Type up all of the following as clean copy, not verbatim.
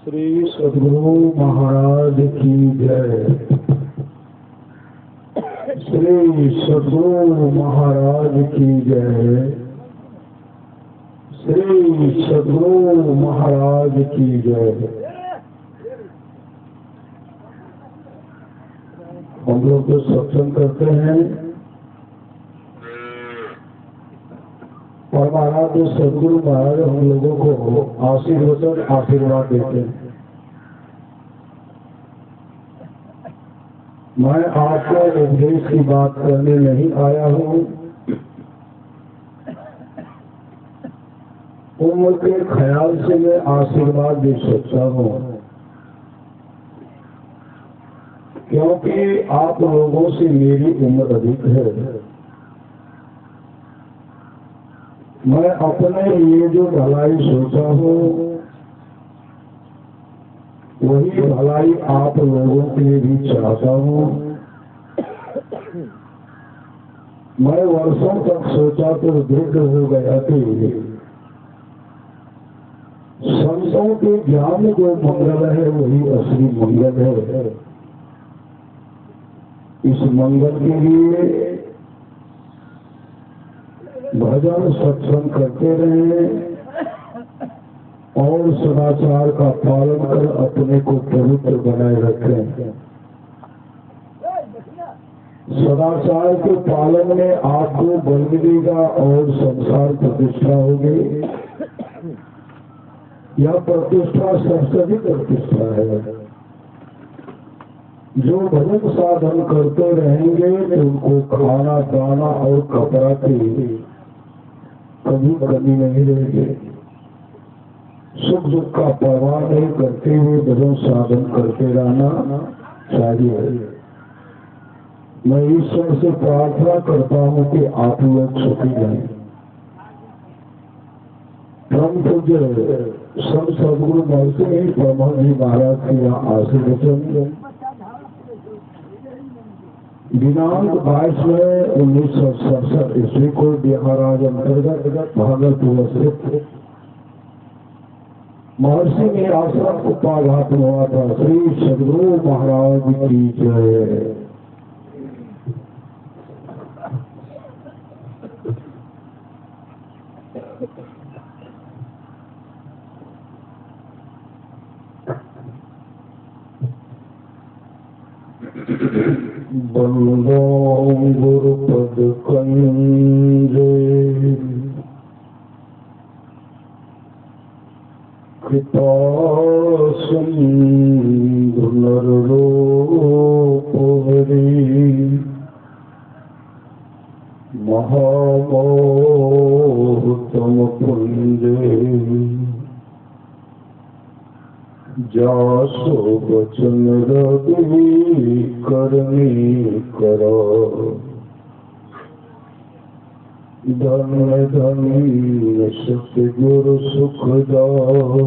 श्री सद्गुरु महाराज की जय। श्री सद्गुरु महाराज की जय। श्री सद्गुरु महाराज की जय। हम लोग जो सत्संग करते हैं परमाराध्य सद्गुरु महाराज हम लोगों को आशीर्वाद देते हैं। मैं आपको उपदेश की बात करने नहीं आया हूँ। उम्र के ख्याल से मैं आशीर्वाद दे सकता हूँ, क्योंकि आप लोगों से मेरी उम्र अधिक है। मैं अपने लिए जो भलाई सोचा हूँ वही भलाई आप लोगों के लिए भी चाहता हूँ। मैं वर्षों तक सोचा तो दृढ़ हो गया कि संतों के ज्ञान जो मंगल है वही असली मंगल है। इस मंगल के लिए भजन सत्संग करते रहे और सदाचार का पालन कर अपने को पवित्र बनाए रखें। सदाचार के पालन में आपको बल मिलेगा और संसार प्रतिष्ठा होगी। यह प्रतिष्ठा सबसे भी प्रतिष्ठा है। जो भजन साधन करते रहेंगे उनको खाना दाना और कपड़ा की कभी कमी नहीं रहेगी। सुख दुख का परवाह नहीं करते हुए भजन साधन करते रहना चाहिए। मैं ईश्वर से प्रार्थना करता हूँ कि आप लोग सुखी रहें। परम पूज्य संत सद्गुरु महर्षि परमहंस जी महाराज के यहाँ आशीर्वचन दिनांक 22 में 1967 ईस्वी को बिहाराज अंतर्गत भागलपुर स्थित महर्षि के आश्रम को पाघात हुआ था। श्री सद्गुरु महाराज की जय। बंदो गुरुपद कंजे कृपा सिंधु नररूप हरि महामोह तम पुंजे जासो वचन रवि करनी करो धन्य धन्य सतगुरु सुख दाओ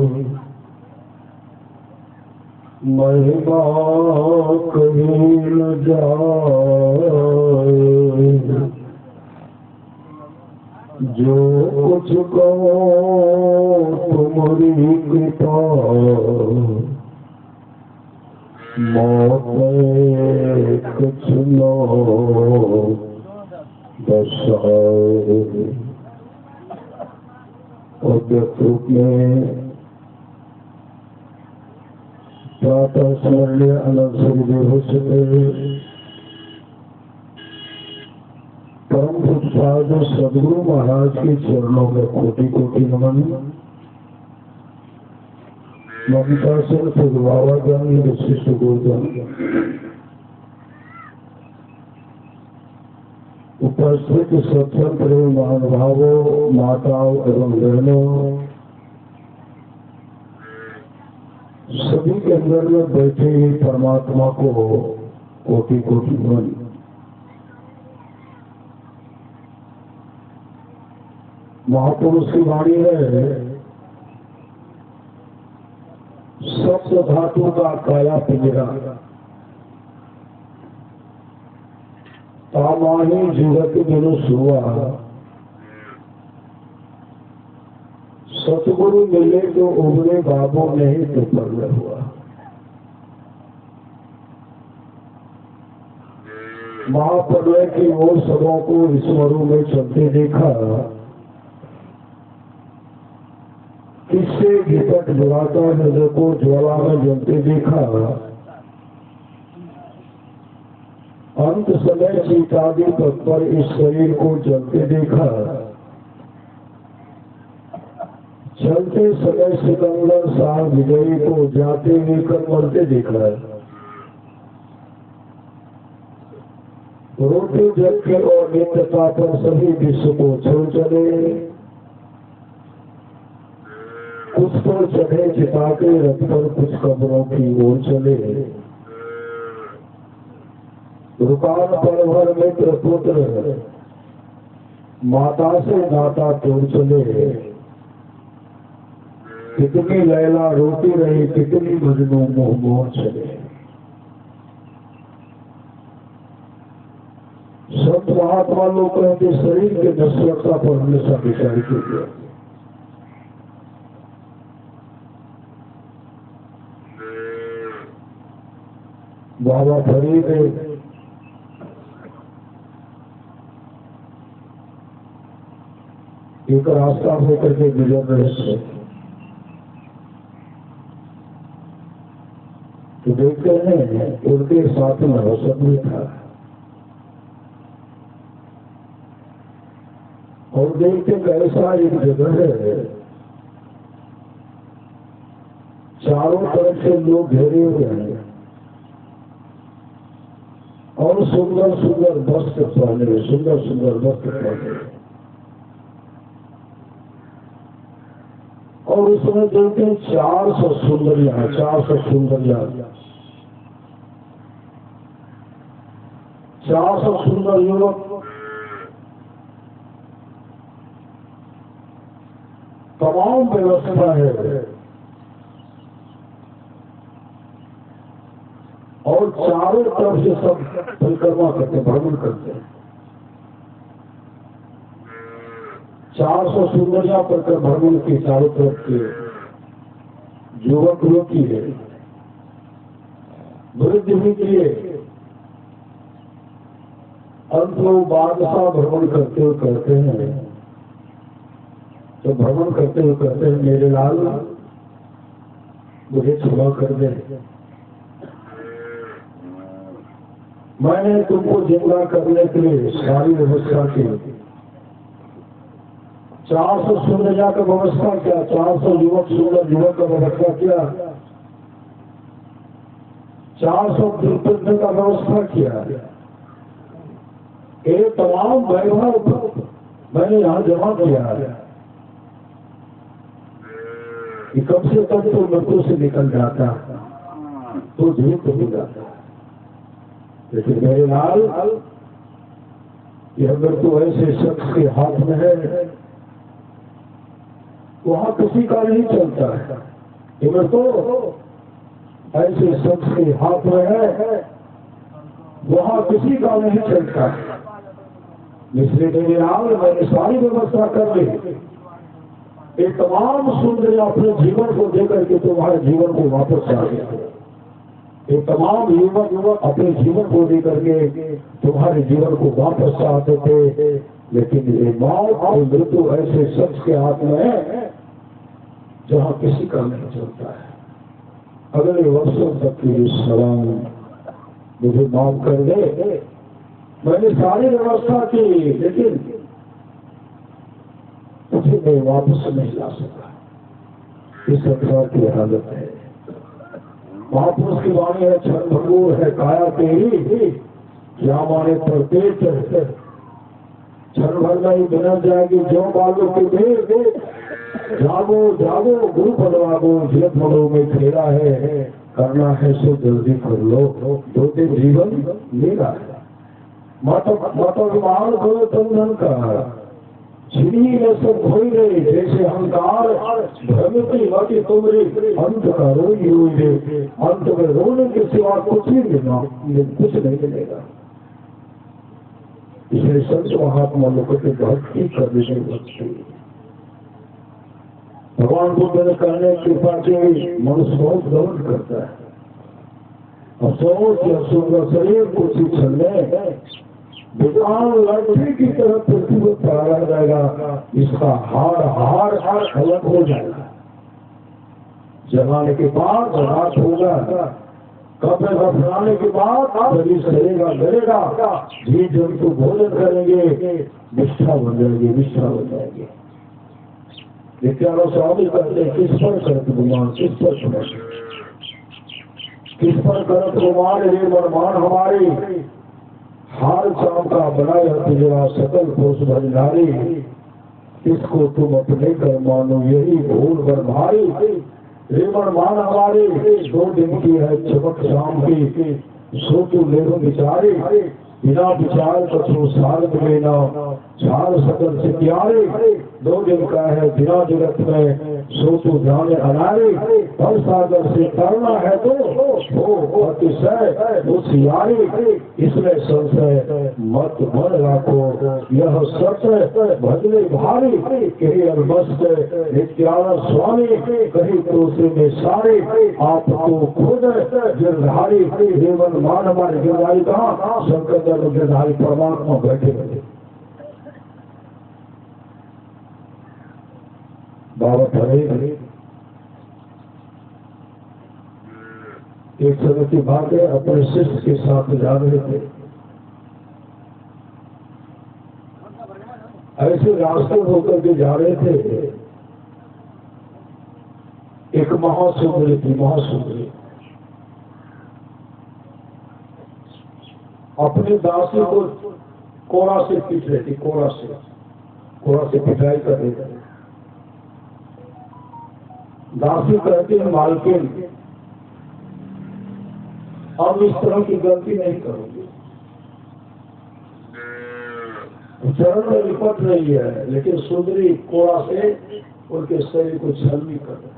महिमा कहीं न जाए। जो कुछ कहो तुम्हारी कृपा मौत में कुछ न दर्शाए। और व्यक्ति में प्रातः स्मरणीय अनंत सुखदेव से परम पूज्य सद्गुरु महाराज के चरणों में कोटि कोटि नमन। ममता से बाबाजन विशिष्ट गुरुजन उपस्थित सत्संग प्रेम महानुभावों माताओं एवं बहनों सभी के अंदर में बैठे ही परमात्मा को कोटि कोटि नमन। महापुरुष की वाणी है सप्त धातु का काया पिंजरा तामाही जीवत बिनु सुआ सतगुरु मिले तो उभरे बाबों नहीं तो परले हुआ। महाप्रलय की ओर सबों को ईश्वरों में चलते देखा, किससे विपट बुलाता हृदय को ज्वाला में जलते देखा। अंत समय सीतादि पद पर इस शरीर को जलते देखा। चलते समय सिकंदर शाह विजयी को जाते लेकर मरते देखा। रोटी जग के और नित्यता पर सभी विश्व को छोड़ चले। कुछ तो चढ़े चिता के रथ पर, कुछ कब्रों की ओर चले। रुकान पर भर मित्र पुत्र, माता से नाता तोड़ चले। कितनी लैला रोती रही, कितनी मजनू मुंह मोड़ चले। संत महात्मा लोग कहते शरीर के नश्वरता पर हमेशा विचार कीजिए। बाबा फरीद एक रास्ता होकर के गुजर रहे थे तो देखते हैं उनके साथ में हसन भी था और देखते ऐसा एक जगह है, चारों तरफ से लोग घेरे हुए हैं और सुंदर सुंदर वस्त्र पहने, सुंदर सुंदर वस्त्र पहने। और उसमें देखते 400 सुंदरियां, 400 सुंदरियां, 400 सुंदर युवक तमाम व्यवस्था है और चारों तरफ से सब परिक्रमा करते, भ्रमण करते हैं। 400 सुंदरियां पर भ्रमण की चारों तरफ के युवक युवती है, वृद्ध भी किए। अंत में बादशाह भ्रमण करते हुए कहते हैं, तो भ्रमण करते हुए कहते हैं, मेरे लाल मुझे क्षमा कर दे, मैंने तुमको जिंदा करने के लिए सारी व्यवस्था की। 400 सुंदरिया का व्यवस्था किया, 400 युवक सुंदर युवक का व्यवस्था किया, 400 कृतज्ञ का व्यवस्था किया। ये तमाम वैभव मैंने यहाँ जमा किया है कि कम से कम तो मृत्यु से निकल जाता तो जीवित हो जाता। लेकिन मेरे लाल यह मृत्यु ऐसे शख्स के हाथ में है, वहां किसी का नहीं चलता है। ये मृत्यु ऐसे शख्स के हाथ में है, वहां किसी का नहीं चलता। इसलिए मेरे लाल मैंने सारी व्यवस्था कर ली। ये तमाम सुंदर अपने जीवन को देकर के तुम्हारे जीवन को वापस आ गए। ये तमाम युवक युवक अपने जीवन को देकर के तुम्हारे जीवन को वापस आते थे। लेकिन ये मौत और मृत्यु ऐसे शख्स के हाथ में है जहाँ किसी का नहीं चलता है। अगले वर्षों तक की सलाम मुझे माफ कर दे, मैंने सारी व्यवस्था की लेकिन मुझे मैं वापस नहीं ला सका। इस संसार की हालत है। महापुरुष की वाणी है, क्षण भंगुर है काया तेरी, क्या माने प्रत्येक क्षण भर में ही बिना जाएगी जो बालों के देर। जागो जागो गुरु पदवागो, जीवन मड़ों में खेला है, करना है सो जल्दी कर लो, दो दिन जीवन मेरा है। मतमान करो तंधन का, छिड़ी में सब खोई रहे जैसे अहंकार, भ्रमित बाकी तुमरे अंत का रोई रोई रे। अंत में रोने के सिवा कुछ ही मिलना, कुछ नहीं मिलेगा। इसलिए संत महात्मा लोगों के भक्ति करने से बचते। भगवान बुद्ध ने कहने कृपा की मनुष्य बहुत गौर करता है। अफसोस या सुंदर शरीर कुछ ही क्षण में विद्वान लड़की की तरह पृथ्वी पर पड़ा जाएगा, इसका हार अलग हो जाएगा। जमाने के बाद रात होगा, कपड़े बदलाने के बाद शरीर सड़ेगा गलेगा, जीव जंतु भोजन करेंगे, निष्ठा बन जाएगी, निष्ठा बन जाएगी। नित्यानंद स्वामी कहते किस पर करत गुमान, किस पर करत गुमान, ये वरमान हमारे हार चाम का बनाया तुझरा सकल पुरुष भंडारी, इसको तुम अपने कर मानो यही भूल भर भारी। रेमन मान हमारे 2 दिन की है चमक शाम की, सो तू ले विचारे, बिना विचार कछु सारद लेना, झाल सकल से प्यारे। 2 दिन का है बिना जगत में, सो तू जाने अनारे, पर सागर से करना है तो हो अतिशय होशियारी। इसमें संशय मत मन राखो, यह सत्य भजने भारी। कही अलमस्त नित्यानंद स्वामी, कही तो में सारे, आप तो खुद गिरधारी। देवन मान हमारे गिरधारी कहा, शंकर गिरधारी परमात्मा बैठे बैठे। बाबा खड़े एक समय की बात है, अपने शिष्य के साथ जा रहे थे। ऐसे रास्ते होकर के जा रहे थे, एक महासुंदरी थी, महासुंदरी अपनी दासी को कोड़ा से पीट रही थी, कोड़ा से पिटाई कर रही थी। दासी कहती है मालकिन, अब इस तरह की गलती नहीं करोगे। चरण में लिपट रही है, लेकिन सुंदरी कोड़ा से उनके शरीर को छलनी कर रहे।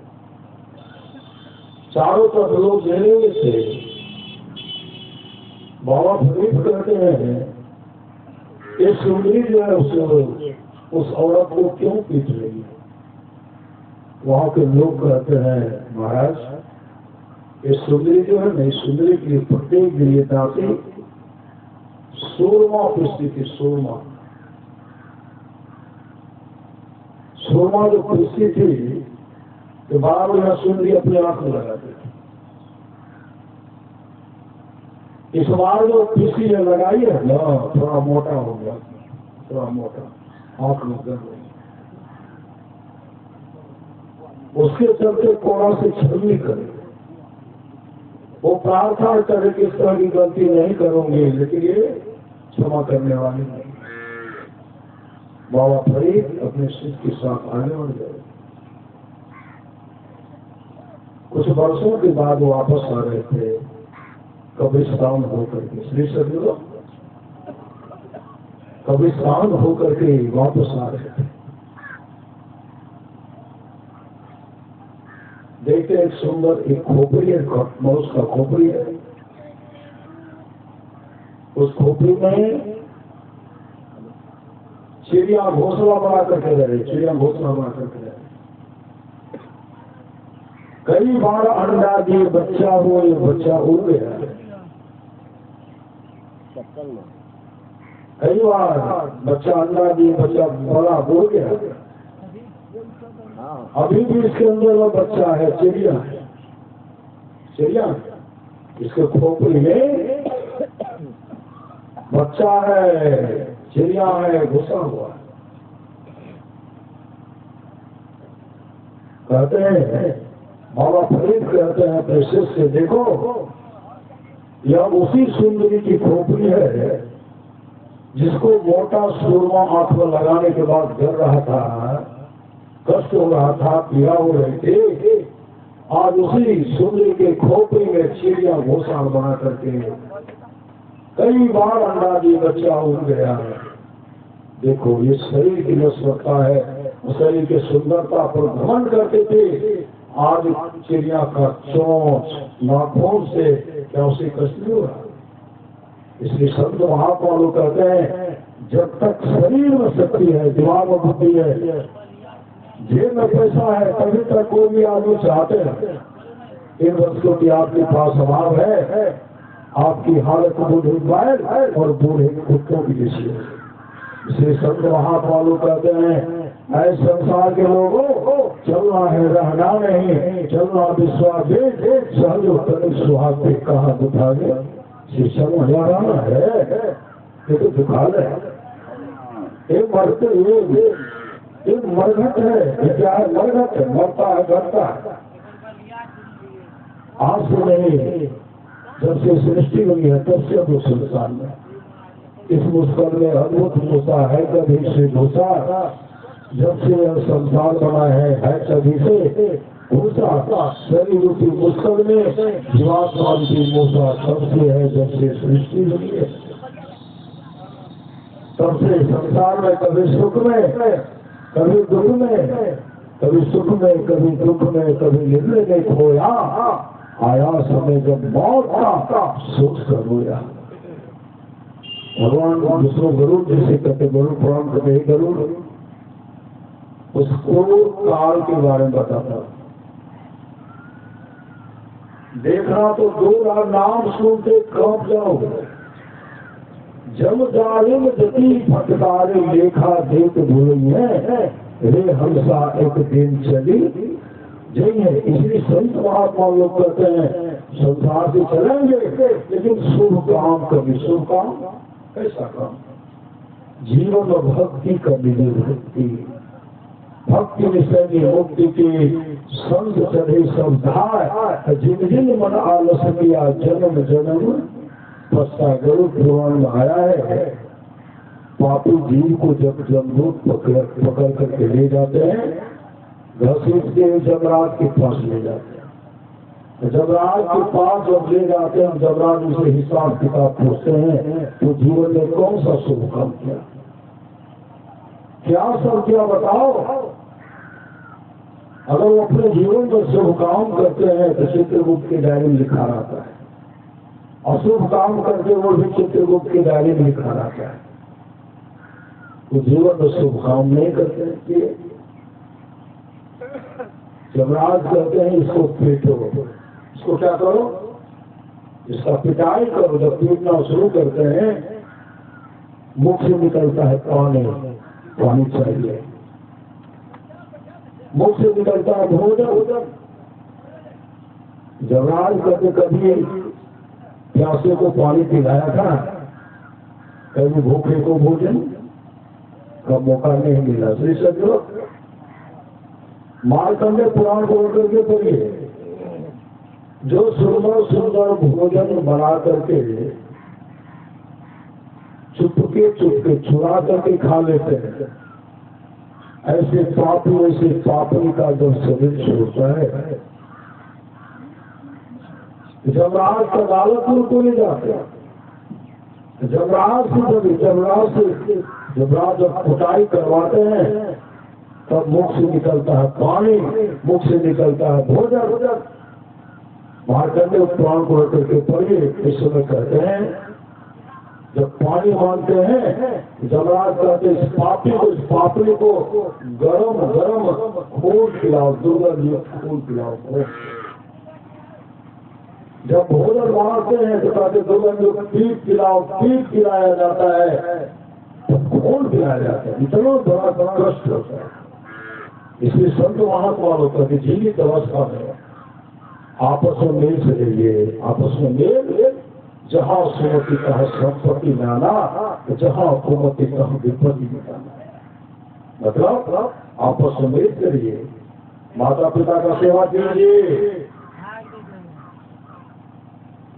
चारों तरफ लोग घेरे थे। बाबा फरीद कहते हैं, ये सुंदरी जो है उस औरत को क्यों पीट रही है? वहां के लोग कहते हैं, महाराज ये सुंदरी जो है नहीं, सुंदरी के लिए प्रत्येक लिए दासी सूरमा पीसती थी। सूरमा जो पीसती थी तो बार बार सुंदरी अपने आंख में लगाती थी। इस बार जो पीसी ने लगाई है ना, थोड़ा मोटा हो गया, थोड़ा मोटा आंख में दर्द। उसके चलते कोड़ा से छलनी करे। वो प्रार्थना करे कि इस तरह की गलती नहीं करोगे, लेकिन ये क्षमा करने वाले नहीं। बाबा फरीद अपने शिष्य के साथ आने बढ़ गए। कुछ वर्षों के बाद वो वापस आ रहे थे कब्रिस्तान होकर के, श्री सदगुरु कब्रिस्तान होकर के वापस आ रहे थे। देखते एक सुंदर एक खोपड़ी है, मनुष्य का खोपड़ी है। उस खोपड़ी में चिड़िया घोंसला बना करके रहे, चिड़िया घोंसला बना करके रहे। कई बार अंडा दिए बच्चा हो, ये बच्चा उड़ गया। कई बार बच्चा अंडा दिए बच्चा बड़ा हो गया। अभी भी इसके अंदर वो बच्चा है, चिड़िया है, चिड़िया इसके खोपड़ी में बच्चा है, चिड़िया है, घुसा हुआ है। कहते हैं बाबा फरीद कहते हैं अपने शिष्य से, देखो यह उसी सुंदरी की खोपड़ी है जिसको मोटा सूरमा आंख में लगाने के बाद डर रहा था, कष्ट हो रहा था, पीड़ा हो रही थी। आज उसी सुंदरी के खोपड़ी में चिड़िया घोंसला बना करके कई बार अंडा दिए बच्चा उड़ गया है। देखो ये शरीर की नश्वरता है, शरीर की सुंदरता पर घमंड करते थे। आज चिड़िया का चोंच नाखून से क्या उसे कष्ट नहीं हो रहा? इसलिए संत महात्मा लोग कहते हैं, जब तक शरीर में शक्ति है, दिमाग में बुद्धि है, जेब में पैसा है तभी तक कोई भी आदमी चाहते हैं इन वस्तुओं की आपके पास अभाव है, आपकी हालत बूढ़े बैल और बूढ़े कुत्तों की जैसी है। इसे संत महात्मा लोग कहते हैं ऐसे संसार के लोगों चलना है रहना नहीं, चलना विश्वास सहज तनिक सुहाग पे कहा दुखा गया। चलना रहना है ये तो दुखा है, एक मरते एक मरघट है, क्या है मरघट है, मरता है घटता है। आज से नहीं, जब से सृष्टि हुई है तब से दो संसार में इस मुस्कुर में अद्भुत घुसा है कभी से घुसा, जब से यह संसार बना है कभी से घुसा। शरीर रूपी मुस्कुर में जीवात्मा की मूसा तब से है जब से सृष्टि हुई है। तब से संसार में कभी सुख में कभी दुख में, कभी सुख में कभी दुख में, कभी निर्णय में खोया, आया समय जब मौत का सुख कर रोया। भगवान विष्णु गरुड़ जैसे कहते गरुड़ पुराण कहते गरुड़ उसको काल के बारे में बताता। देखना तो दो नाम सुनते कांप जाओगे। जब जालिम जति फटकारे लेखा देख भूली है, रे हंसा एक दिन चली जई है। इसलिए संत महात्मा लोग कहते हैं संसार से चलेंगे लेकिन शुभ काम कभी शुभ काम कैसा काम, जीवन और भक्ति कभी भक्ति, भक्ति निश्चय मुक्ति की संत चढ़े सब धाय, जिन जिन मन आलस किया जन्म जन्म पश्चा। गरुड़ पुराण में आया है पापी जीव को जब जमदूत पकड़ करके ले जाते हैं घसीट के जमराज के पास ले जाते हैं। जमराज के पास जब ले जाते हैं जमराज उसे हिसाब किताब पूछते हैं तो जीवन में कौन सा शुभ काम किया, क्या सब किया बताओ। अगर वो अपने जीवन में शुभ काम करते हैं तो चित्रगुप्त की डायरी में लिखा रहता है, अशुभ काम करके वो भी चित्रगुप्त की डायरी में लिखा रहता है। वो जीवन में शुभ काम नहीं करते। जमराज कहते हैं इसको पीटो, इसको क्या करो, इसका पिटाई करो। जब पीटना शुरू करते हैं मुख से निकलता है पानी, पानी चाहिए, मुख से निकलता है भोजन। जमराज कहते कभी प्यासे को पानी पिलाया था, कभी भूखे को भोजन का मौका नहीं मिला। श्री सज्जो मार्कंडे पुराण को करके पढ़िए, जो सुंदर सुंदर भोजन बना करके चुपके चुरा करके खा लेते हैं, ऐसे पापी का जब शरीर छोड़ता है जमराज का अदालतपुर को ले जाते हैं। जमराज जब कुटाई करवाते हैं तब मुख से निकलता है पानी, मुख से निकलता है भोजन। मार्कंडेय पुराण को करके पढ़िए, इस समय कहते हैं जब पानी मांगते हैं जमराज कहते इस पापड़ी को गरम खून पिलाओ, दुर्गंध खून पिलाओ। जब भोजन मांगते हैं तो कहते दुर्गंध पीप पिलाओ, पीप पिलाया जाता है तो खून पिलाया जाता है। इतना बड़ा कष्ट होता है। इसलिए संत महात्मा लोग कहते जीवित अवस्था में आपस में मेल से रहिए, आपस में मेल। जहाँ सुमति कहा संपत्ति नाना, जहाँ कुमति कहा विपत्ति नाना। मतलब आपस में मेल करिए, माता पिता का सेवा कीजिए,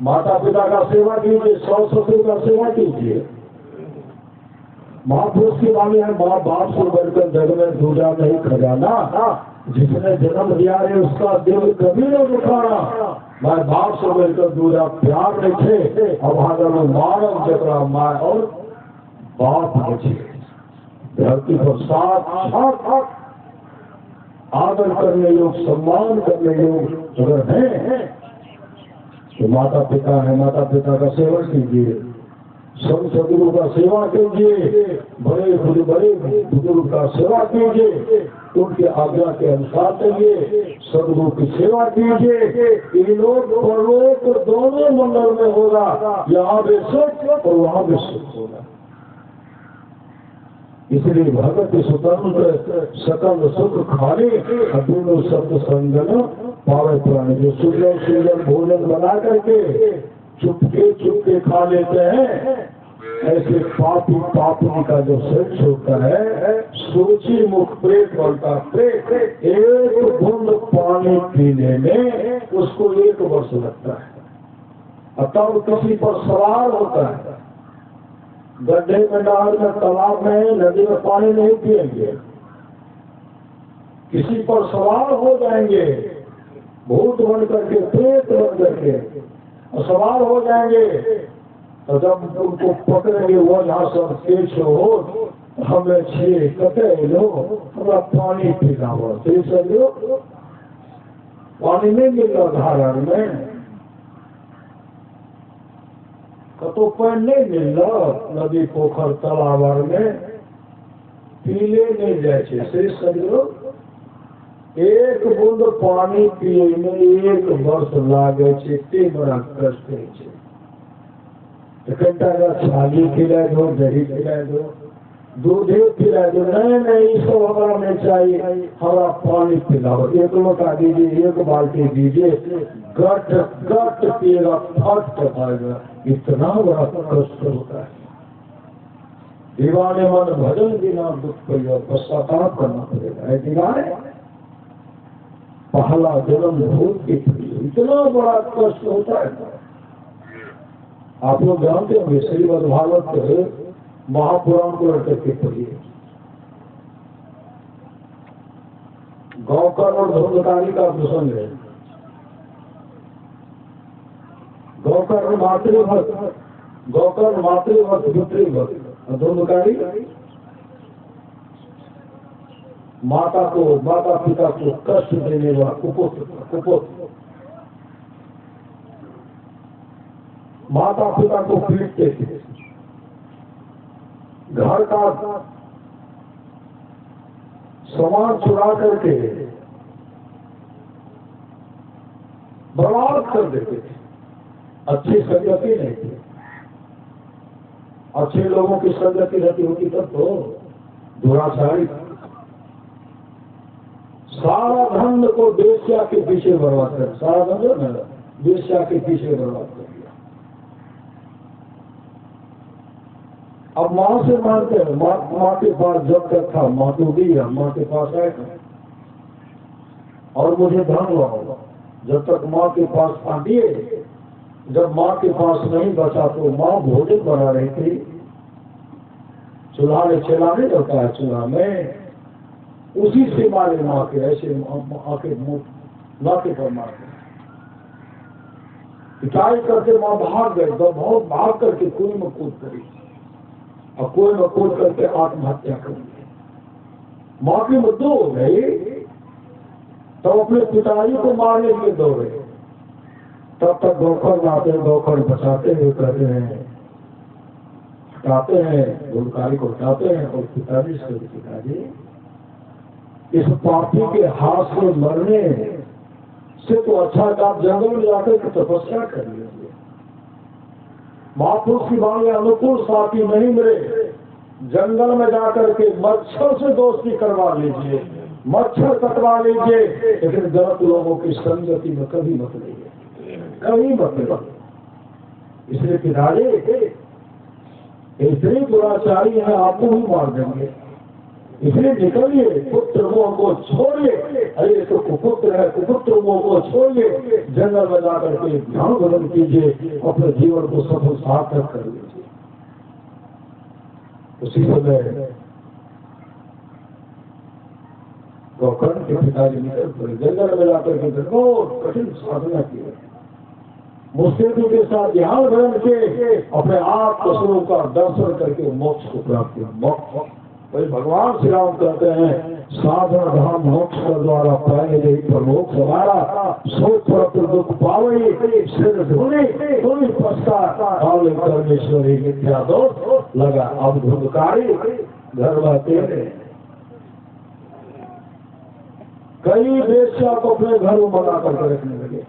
माता पिता का सेवा कीजिए, सास ससुर का सेवा कीजिए। महापुरुष की वाणी है माँ बाप से बढ़कर जग में दूजा नहीं खजाना, जिसने जन्म दिया है उसका दिल कभी न दुखाना। मैं बाप से बढ़कर दूजा प्यार नहीं थे, अब अगर मानव जगरा माँ और बाप मुझे धरती पर साथ आदर करने योग, सम्मान करने योग अगर है तो माता पिता है, माता पिता का सेवन कीजिए, संत सदगुरु का सेवा कीजिए, बड़े बुजुर्ग का सेवा कीजिए, उनके आज्ञा के अनुसार चलिए, सदगुरु की सेवा कीजिए। इन लोग परलोक दोनों मंडल में होगा, यहाँ भी सुख और वहाँ भी सुख होगा। इसलिए भगत स्वतंत्र सकल सुख खाने दोनों शब्द संगन पावे प्राणी। जो सुंदर सुंदर भोजन बना करके चुपके खा लेते हैं, ऐसे पापी का जो सेक्स होता है, सोची मुख पेट बोलता पेट, एक बूंद पानी पीने में उसको 1 वर्ष लगता है। तब किसी पर सवार होता है, गड्ढे में, नहर में, तालाब में, नदी में पानी नहीं पिएंगे, किसी पर सवार हो जाएंगे, भूत बन करके, प्रेत बन करके और सवार हो जाएंगे। तो जब उनको पकड़ेंगे वो जहाँ सब केस हो, हमें छे कटे लो, हमारा पानी पीना हो, तो पानी नहीं मिल रहा धारण में, तो पानी नहीं मिल रहा नदी पोखर तालाब में, पीले नहीं जाए से सजो। 1 बूंद पानी पिए में 1 वर्ष लागे छे, ते बड़ा कष्ट है। घंटा छाली खिला दो, दही खिला दो, दूध खिला दो, नहीं सब हमारा नहीं चाहिए, हमारा पानी पिलाओ, 1 लोटा दीजिए, 1 बाल्टी दीजिए, गट पिएगा, फट पाएगा। इतना बड़ा कष्ट होता है। दीवाने मन भजन बिना दुख पड़ेगा, पश्चाताप करना पड़ेगा। दीवाने पहला जन्म भूत की, इतना बड़ा कष्ट होता है। आप लोग जानते होंगे, श्रीमद् भागवत महापुराण को रख करके पढ़िए। गौकर और धर्मकारी का प्रसंग है। गौकर मातृभक्त पितृभक्त, धर्मकारी माता पिता को कष्ट देने वाला कुपुत्र, माता पिता को पीटते थे, घर का सामान चुरा करके बर्बाद कर देते थे। अच्छी संगति नहीं थी। अच्छे लोगों की संगति रहती होती तब तो दुराचारी, सारा धन को वेश्या के पीछे बर्बाद कर, सारा धन वेश्या के पीछे बर्बाद कर दिया। अब माँ से मांगते हैं, माँ के पास जब तक था माँ को दिया, माँ के पास आएगा और मुझे धन लाओ। जब तक माँ के पास था दिए, जब माँ के पास नहीं बचा तो माँ भोजन बना रही थी, चूल्हा में चला नहीं रहता है, चूल्हा में उसी से मारे माँ के, ऐसे आके नाके पर मारते, पिटाई करके माँ भाग गए। तो बहुत भाग करके कुएं में कूद करी और कुएं में कूद करके आत्महत्या कर ली। माँ की मृत्यु हो गई तो अपने पिताजी को मारने के लिए दौड़े। तब तक गौखर आते हैं, गौखर बचाते हुए कहते हैं, हटाते हैं, गुणकारी को हटाते हैं और पिताजी से, पिताजी इस पापी के हाथ से मरने से तो अच्छा कि आप जंगल में जाकर के तपस्या कर लीजिए। महापुरुष की वाणी अनुकूल साथी नहीं मिले, जंगल में जाकर के मच्छर से दोस्ती करवा लीजिए, मच्छर कटवा लीजिए, लेकिन गलत लोगों की संगति में कभी मत लीजिए, कभी मत लीजिए। इसलिए पिताजी इतने दुराचारी है, आपको ही मार देंगे, इसलिए निकलिए, पुत्र मोह को छोड़िए। अरे तो कुपुत्र है, कुपुत्र मोह को छोड़िए, जंगल में जाकर के ध्यान भजन कीजिए, अपने जीवन को सफल सार्थक कर लीजिए। उसी समय गौकर्ण के पिताजी निकल पड़े, जंगल में जाकर के बहुत कठिन साधना की, मुस्तैदी के साथ ध्यान भजन के अपने आप स्वरूप का दर्शन करके मोक्ष को प्राप्त किया। मोक्ष भगवान श्री राम कहते हैं, साधन धाम मोक्ष का द्वारा पाए गई प्रमोक्ष हमारा सो पर दुख पावे सिर धुने धुनी पश्चात काले परमेश्वरी मिथ्या दोष लगा। अब धुंधकारी घर बाते कई वेश्या को अपने घर में बना करके रखने लगे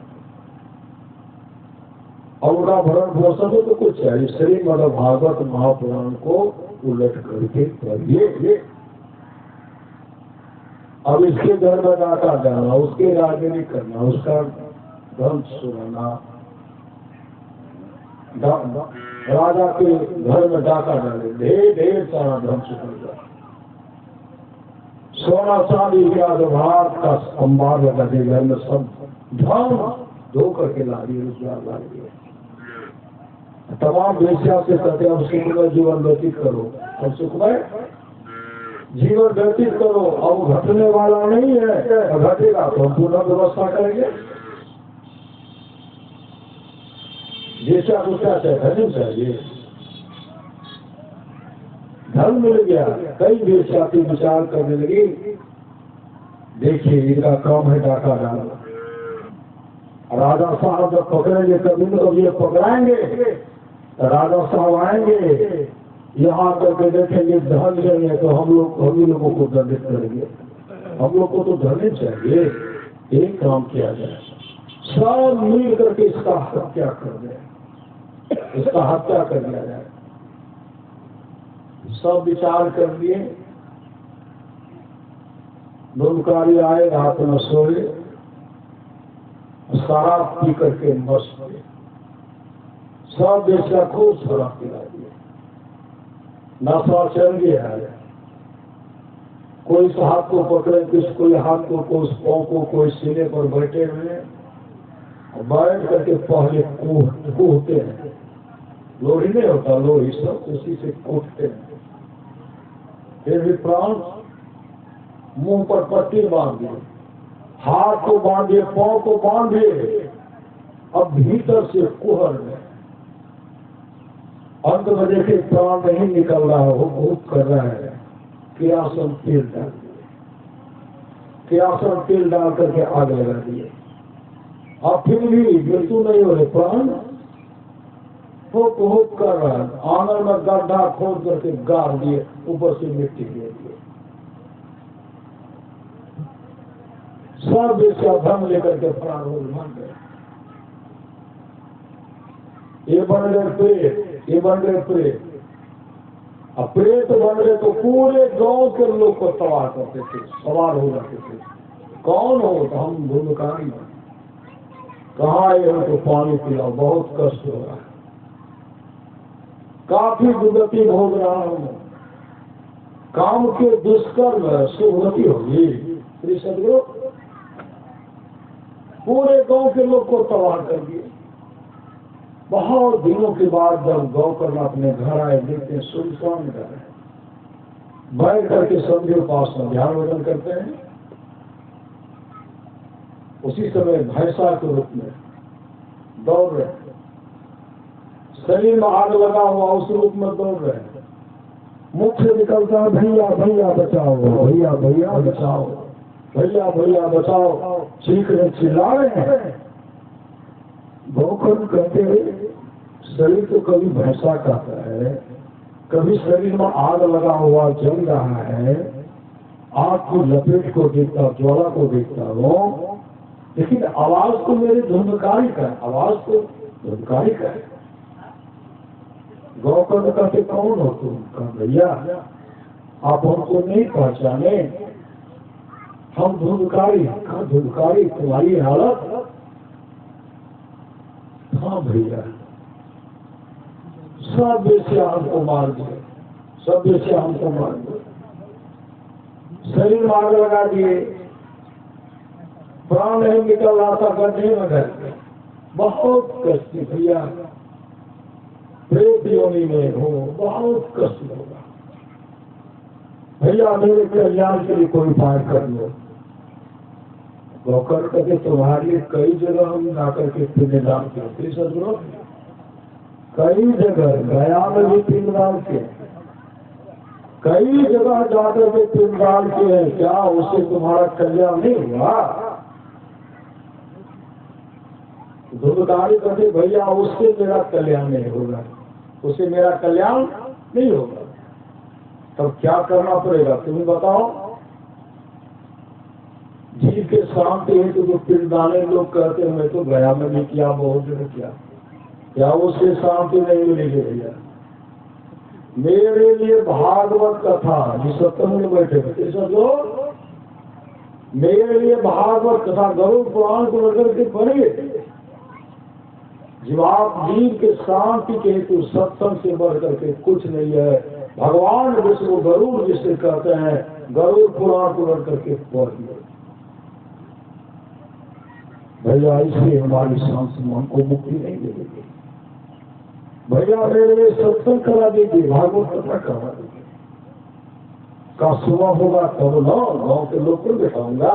और उनका भरण पोषण तो कुछ है। श्रीमद् भागवत महापुराण को उलट करके पढ़िए। अब इसके घर में डाका डालना, उसके राजनीति करना, उसका धन सुनाना, राजा के घर में डाका डाले, ढेर ढेर सारा धन सुना, सोना चांदी का भारत का अंबार लगा दे, घर में सब धन धो करके ला दिए, रोजगार ला दिए। तमाम वेश्या से कहते हैं सुखमय जीवन व्यतीत करो, अब सुखमय जीवन व्यतीत करो। अब घटने वाला नहीं है, घटेगा तो हम पूर्ण व्यवस्था करेंगे। वेश्या को क्या चाहिए? चाहिए धन मिल गया। कई वेश्या की विचार करने लगी, देखिए इनका काम है डाका डालना, राजा साहब जब पकड़ेंगे कभी न कभी ये पकड़ाएंगे, राजा साहब आएंगे यहाँ करके देखेंगे धन नहीं है तो हम लोगों को दंडित करेंगे। हम लोग को तो धन चाहिए। एक काम किया जाए, सब मिल करके इसका हत्या कर दे, इसका हत्या कर दिया जाए। सब विचार कर लिए, धुंधकारी आए, रात में सोए, शराब पी करके मस्त हुए, सब वेश्या खूब शराब पिला दिए, नशा चल गया है। कोई इस हाथ को पकड़े, कोई हाथ को, कोई पाँव को, कोई सीने पर बैठे हुए, बैठ करके पहले कूदते हैं। लोही नहीं होता, लोही सब उसी से कूदते हैं। फिर भी प्राण मुंह पर पट्टी बांध दिए, हाथ को बांधिए, पाँव को बांधिए, अब भीतर से कुहर में अंत में देखे प्राण नहीं निकल रहा हो, भूख कर रहा है, किरासन तेल डाल दिए, किरासन तेल डाल करके आग लगा दिए। अब फिर भी मृत्यु नहीं हो रही, प्राण हुक कर रहा है। आंगन में गड्ढा खोद करके गाड़ दिए, ऊपर से मिट्टी दे दिए। सब वेश्या धन लेकर के प्राण हो मान गए। ये बन गए प्रेत, ये बन गए प्रेत। अब प्रेत बन गए तो पूरे गांव के लोग को सवार करते थे, सवार हो जाते थे। कौन हो? तो हम धुंधकारी, कहाँ आए हो तो पानी पिलाओ, बहुत कष्ट हो रहा है, काफी दुर्गति भोग रहा हूं, काम के दुष्कर्म सुगति होगी। श्री सदगुरु पूरे गांव के लोग को तबाह कर दिए। बहुत दिनों के बाद जब गौकर्ण अपने घर आए, देखते हैं सुनसान घर है, बैठ करके संध्या पास में ध्यान वजन करते हैं। उसी समय भैंसा के रूप में दौड़ रहे, शरीर में आग लगा हुआ उस रूप में दौड़ रहे, मुख से निकलता है भैया भैया बचाओ, भैया भैया बचाओ, भैया भैया बचाओ, चीख रहे, चिल्ला रहे हैं। गौकर्ण कहते हैं शरीर तो कभी भैंसा कहता है, कभी शरीर में आग लगा हुआ जल रहा है, आग की लपेट को देखता, ज्वाला को देखता हूँ, लेकिन आवाज तो मेरे धुंधकारी का है, आवाज तो धुंधकारी का है। गौकर्ण कहते कौन हो तुम? कहा भैया आप हमको नहीं पहचाने, हम धुंधकारी। कहा धुंधकारी तुम्हारी हालत? हाँ भैया, सब वेश्या हमको मार दिए, सब वेश्या हमको मार दिए, शरीर में आग लगा दिए, प्राण नहीं निकल रहा था, गड्ढे में गए, बहुत कष्ट भैया, प्रेत योनि में हो, बहुत कष्ट होगा भैया, मेरे कल्याण के लिए कोई उपाय कर लो। गौकर्ण करके तुम्हारी कई जगह हम जाकर के पिंडदान करते, सदगुरु कई जगह गया में भी पिंडदान के, कई जगह जाकर के पिंड डाल के हैं, क्या उससे तुम्हारा कल्याण नहीं हुआ? धुंधकारी कहते भैया उससे मेरा कल्याण नहीं होगा, उससे मेरा कल्याण नहीं होगा। तब क्या करना पड़ेगा तुम्हें बताओ? जीव के शांति है तो जो पिंडदाने लोग कहते हैं मैं तो गया में भी किया, बहुत जगह किया, क्या उससे शांति नहीं मिलेगी भैया? मेरे लिए भागवत कथा जिस सत्संग में बैठे थे समझो, मेरे लिए भागवत कथा गरुड़ पुराण को लेकर के पढ़िए। जब आप जीव के शांति के हेतु सत्संग से बढ़ करके कुछ नहीं है। भगवान विष्णु गरुड़ जिसे कहते हैं, गरुड़ पुराण को बढ़ करके पढ़िए भैया, इससे हमारी सांस मन को मुक्ति नहीं मिलेगी। भैया मेरे लिए सत्संग करा दीजिए, भागवत कथा करा दीजिए। का सुबह होगा तब ना गाँव के लोग को बैठाऊंगा।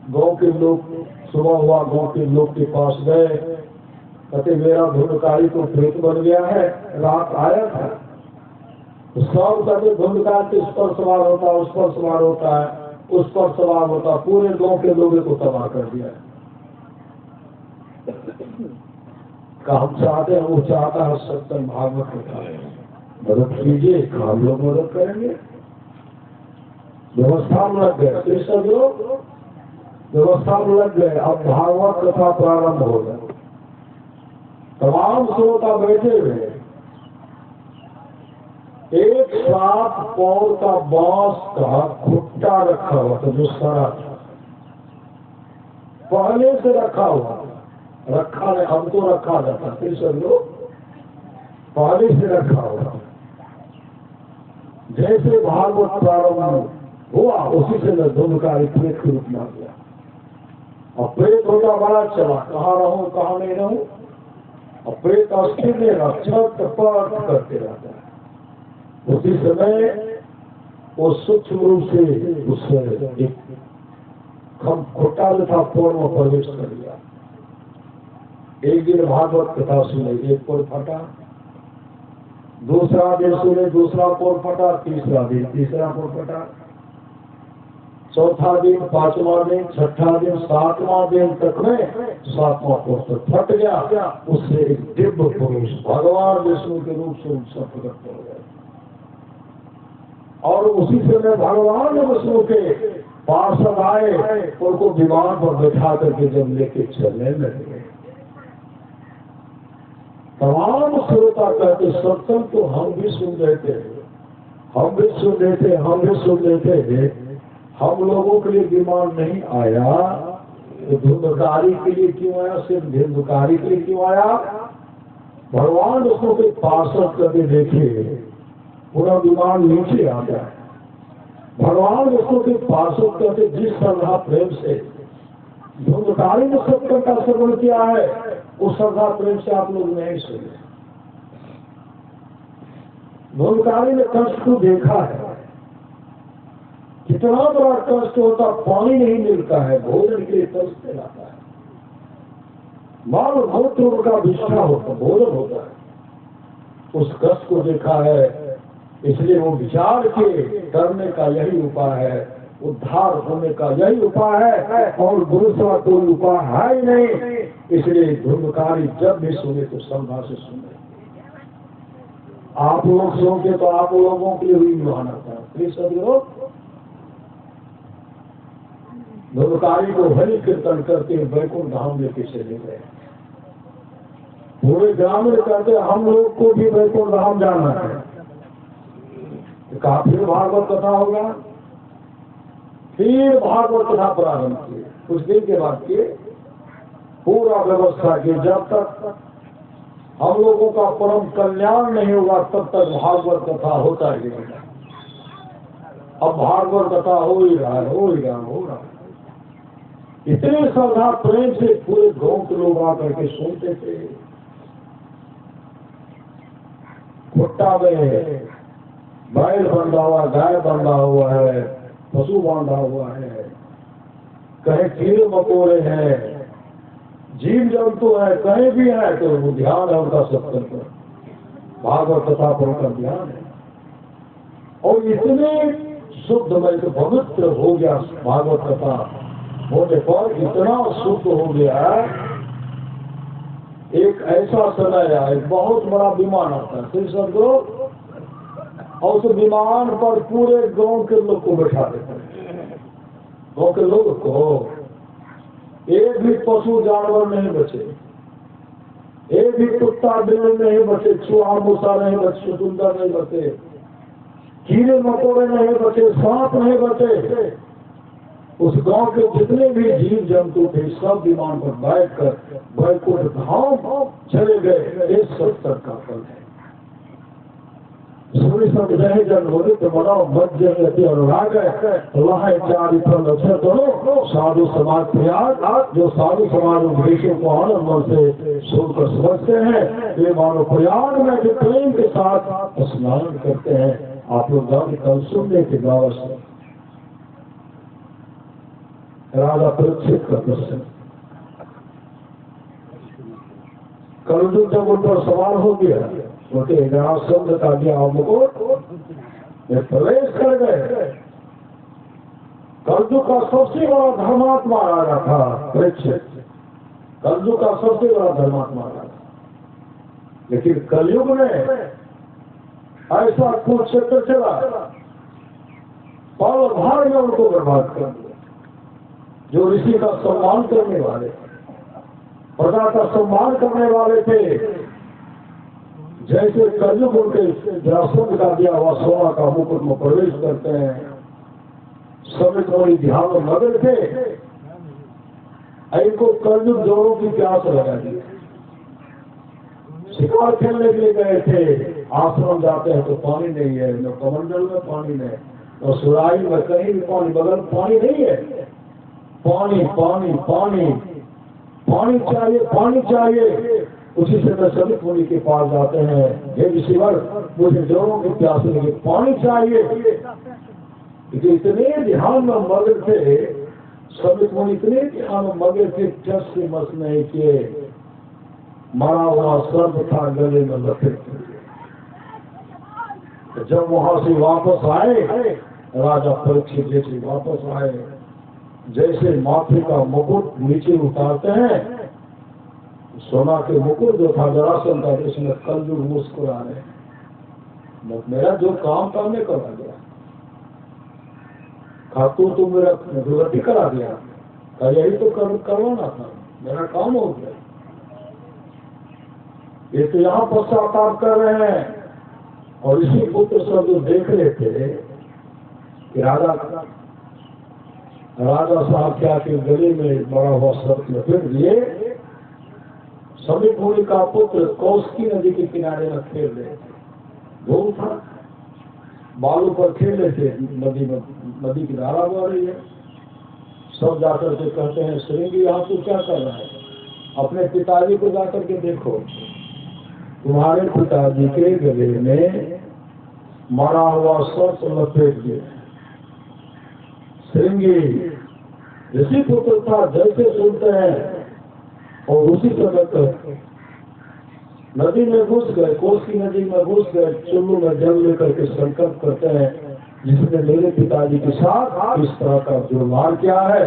गाँव के लोग सुबह हुआ, गाँव के लोग के पास गए, कहते मेरा धुंधकारी तो प्रेत बन गया है, रात आया था। तो सब कहते धुंधकार के इस पर सवार होता है, उस पर सवार होता है, उस पर सवार होता, पूरे गाँव के लोगों को तबाह कर दिया है। हम चाहते हैं, वो चाहता है सत्संग भागवत कथा मदद कीजिए, हम लोग मदद करेंगे। व्यवस्था में लग गए, फिर सब लोग व्यवस्था में लग गए। अब भागवत कथा प्रारंभ हो गए, तमाम श्रोता बैठे हुए, एक 7 पौर का बांस का खुट्टा रखा हुआ था, जो सारा था पहले से रखा हुआ, रखा है हमको रखा जाता, फिर सब लोग पहले से रखा हुआ। जैसे भागवत प्रारंभ हुआ उसी से मैं धुंधकारी प्रेत के रूप में आ गया। और प्रेत होता बड़ा चला, कहाँ रहूं कहाँ नहीं रहूं। और प्रेत अस्थिर में रक्षक करते रहता है। उसी समय वो सूक्ष्म रूप से उससे खोटा था पौर में प्रवेश कर लिया। एक दिन भागवत कथा सुने, एक पौर फटा, दूसरा दिन सुने, दूसरा पौर फटा, तीसरा दिन तीसरा पौर फटा, चौथा दिन, पांचवा दिन, छठा दिन, 7वां दिन तक में 7वां पौर तक फट गया। उससे एक दिव्य पुरुष भगवान विष्णु के रूप से उत्सव प्रकट हो गए। और उसी समय भगवान विष्णु के पार्षद आए, उनको विमान पर बैठा करके जब लेके चलने लगे, तमाम श्रोता कहते सत्संग तो हम भी सुन रहे थे, हम भी सुन रहे थे, हम भी सुन रहे थे, हम लोगों के लिए विमान नहीं आया तो धुंधकारी के लिए क्यों आया? सिर्फ धुंधकारी के लिए क्यों आया? भगवान उसको के पार्षद करके देखे, पूरा विमान नीचे आ गया। भगवान उसको के पार्षद करके जिस श्रद्धा प्रेम से धुंधकारी ने सत्संग का श्रवण किया है, उस श्रद्धा प्रेम से आप लोग नहीं सुने। धुंधकारी ने कष्ट को देखा है, कितना बड़ा कष्ट होता, पानी नहीं मिलता है, भोजन के लिए तरसते रहता है, माल मूत्र का विष्ठा होता, भोजन होता है। उस कष्ट को देखा है, इसलिए वो विचार के करने का यही उपाय है, उद्धार होने का यही उपाय है, और दूसरा कोई उपाय है ही नहीं। इसलिए धुंधकारी जब भी सुने तो श्रद्धा से सुने। आप लोग सुनते तो आप लोगों के लिए भी मान आता है। सब लोग धुंधकारी को हरि कीर्तन करके वैकुंठ धाम लेके चले गए। पूरे ग्रामीण कहते हम लोग को भी वैकुंठ धाम जाना है। काफी भागवत कथा होगा, फिर भागवत कथा प्रारंभ किए। कुछ दिन के बाद के पूरा व्यवस्था की, जब तक हम लोगों का परम कल्याण नहीं होगा तब तक भागवत कथा होता ही रहेगा। अब भागवत कथा हो ही रहा है, हो ही रहा, हो रहा है। इतने श्रद्धा प्रेम से पूरे गांव के लोग आकर के सुनते थे। खुट्टा में बैल बंधा हुआ, गाय बंधा हुआ है, पशु बांधा हुआ है, कहीं कीड़े मकोड़े हैं, जीव जंतु है, कहीं भी है, तो वो ध्यान है उनका सत्संग पर, भागवत कथा पर उनका ध्यान है। और इतने शुद्धमय पवित्र हो गया भागवत कथा होने पर, इतना शुद्ध हो गया। एक ऐसा समय आया, एक बहुत बड़ा विमान आता है, फिर सब लोग, और उस विमान पर पूरे गांव के लोग को बैठा देते हैं। गांव के लोग को एक भी पशु जानवर नहीं बचे, एक भी कुत्ता बिल्ली नहीं बचे, चूहा मूसा नहीं बचे, सुंदर नहीं बचे, कीड़े मकोड़े नहीं बचे, सांप नहीं बचे। उस गांव के जितने भी जीव जंतु थे सब विमान पर बैठकर वैकुंठ धाम चले गए। ये सत्तर का फल है। सूर्य सब जय जन हो तो बनाओ मध्य अनुराग है, वहाँ चार फल अच्छा करो। साधु समाज प्रयाग, जो साधु समाज उपदेशों को आनंद से सुनकर समझते हैं, वे मानो प्रयाग में जो प्रेम के साथ स्नान करते हैं। आप लोग जाके कल सुनने के गाँव से राजा परीक्षित का प्रश्न, कलयुग जब उन पर सवाल हो गया, बोलते शब्द का दिया मुकुट प्रवेश कर गए। कलयुग का सबसे बड़ा धर्मात्मा राजा था परीक्षित, कलयुग का सबसे बड़ा धर्मात्मा राजा। लेकिन कलयुग में ऐसा कुरुक्षेत्र चला, पल भर में उनको बर्बाद कर दिया। जो ऋषि का सम्मान करने वाले, प्रजा का सम्मान करने वाले थे, जैसे कलयुग उनके विरासत का दिया हुआ सोना का मुकुट में प्रवेश करते हैं। सभी थोड़ी ध्यान में मगन थे, इनको कलयुग जोरों की प्यास लगा दी। शिकार खेलने के लिए गए थे, आश्रम जाते हैं तो पानी नहीं है, न कमंडल में पानी नहीं, और सुराही में कहीं भी पानी, बगल में पानी नहीं है। पानी पानी पानी पानी चाहिए, पानी चाहिए। उसी से मैं सभी मुनि के पास जाते हैं, हे ऋषिवर मुझे जोरों की प्यास लगी, पानी चाहिए। इतने ध्यान में मग्न थे, सभी मुनि इतने ध्यान में मग्न थे, जस से मस नहीं किए। मारा हुआ सर्प था गले में लपेट। जब वहां से वापस आए, राजा परीक्षित जैसे वापस आए, जैसे माथे का मुकुट नीचे उतारते हैं, सोना के मुकुट जो था जरासन था, जिसमें कलयुग मुस्कुरा रहे, मेरा जो काम था मैं करा गया, खातू तो मेरा दुर्गति करा दिया, यही तो करवाना था, मेरा काम हो गया। ये तो यहाँ पश्चाताप कर रहे हैं। और इसी पुत्र सब जो देख रहे थे कि राजा साहब क्या के गले में बड़ा हुआ सर्प लपेट दिए। सभी मुनि का पुत्र कौशिकी नदी के किनारे में खेल रहे थे, धूम था, बालू पर खेल रहे थे, नदी में, नदी की धारा बह रही है। सब जाकर के कहते हैं, श्रृंगी यहाँ तू क्या कर रहा है? अपने पिताजी को जाकर के देखो, तुम्हारे पिताजी के गले में मरा हुआ सर्प लपेट दिया। श्रृंगी ऋषि पुत्र था, जैसे सुनते हैं और उसी समय नदी में घुस गए, कोसी नदी में घुस गए, चुल्लू में जल लेकर के संकल्प करते हैं, जिसने मेरे पिताजी के साथ इस तरह का दुर्मार्ग किया है,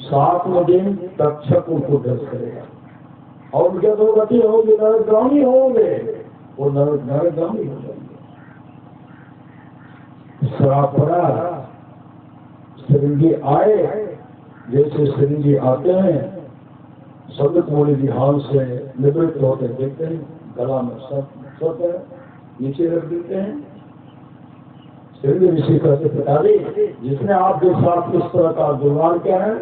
7वें दिन तक्षक उनको दर्श करेगा और उनके दो गति होगी, नरकगामी होंगे, वो नरकगामी हो जाएंगे। श्राप पड़ा। श्रृंगी आए, जैसे श्रृंगी आते हैं, सदक मोड़ी ध्यान से निवृत्त होते देखते हैं, गला में सब है, नीचे रख देते हैं। श्रृंगी ऋषि कहते, पिताजी जिसने आपके साथ इस तरह का दुर्मार्ग किया है,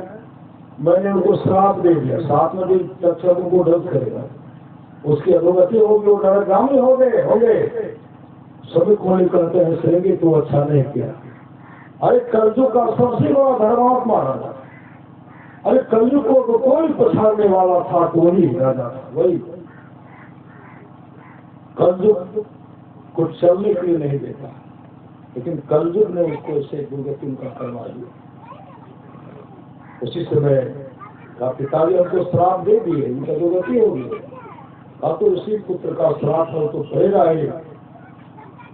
मैंने उनको श्राप दे दिया, 7वें दिन तक्षक उनको ध्वंस करेगा, उसकी अधोगति होगी, वो नरकगामी होंगे। सभी कोई कहते हैं, श्रृंगी तू अच्छा नहीं किया। अरे कलयुग का सबसे बड़ा धर्मात्मा राजा, अरे कलयुग को तो कोई पछाड़ने वाला था तो वही राजा था, वही कलयुग को चलने के लिए नहीं देता, लेकिन कलयुग ने उसको ऐसे दुर्गति उनका करवा दिया। उसी समय का पिताजी उनको श्राप दे दिए, उनका दुर्गति होगी। अब तो उसी पुत्र का श्राप हो तो पड़ेगा ही।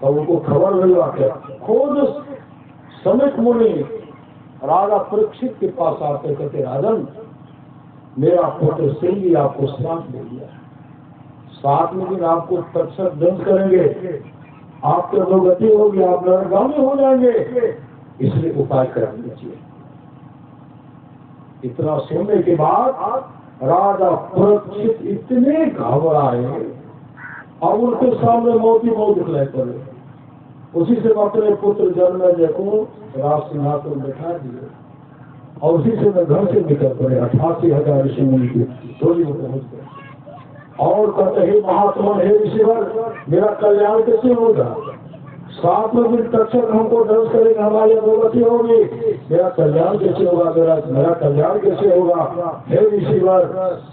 और उनको खबर मिला के खुद सनक मुनि राजा परीक्षित के पास आते कहते राजन मेरा पुत्र सिंह आपको श्राप दे दिया, 7वें दिन आपको तक्षक दंड करेंगे, आपके अधोगति होगी, आप नरगामी हो जाएंगे, इसलिए उपाय कर लीजिए। इतना सुनने के बाद राजा परीक्षित इतने घबराए और उनके सामने मौत ही मौत दिखलाई पड़े। उसी से अपने पुत्र जन्मेजय को राज सिंहासन बैठा दिए और उसी से मैं घर से निकल पड़े। 88,000 ऋषि मुनि की टोली में पहुंच गए और कहते हे महात्मा, हे ऋषिवर, मेरा कल्याण कैसे होगा? 7वें दिन तक्षक हमको दंश करेगा, हमारी अधोगति होगी, मेरा कल्याण कैसे होगा? मेरा कल्याण कैसे होगा? हे ऋषिवर,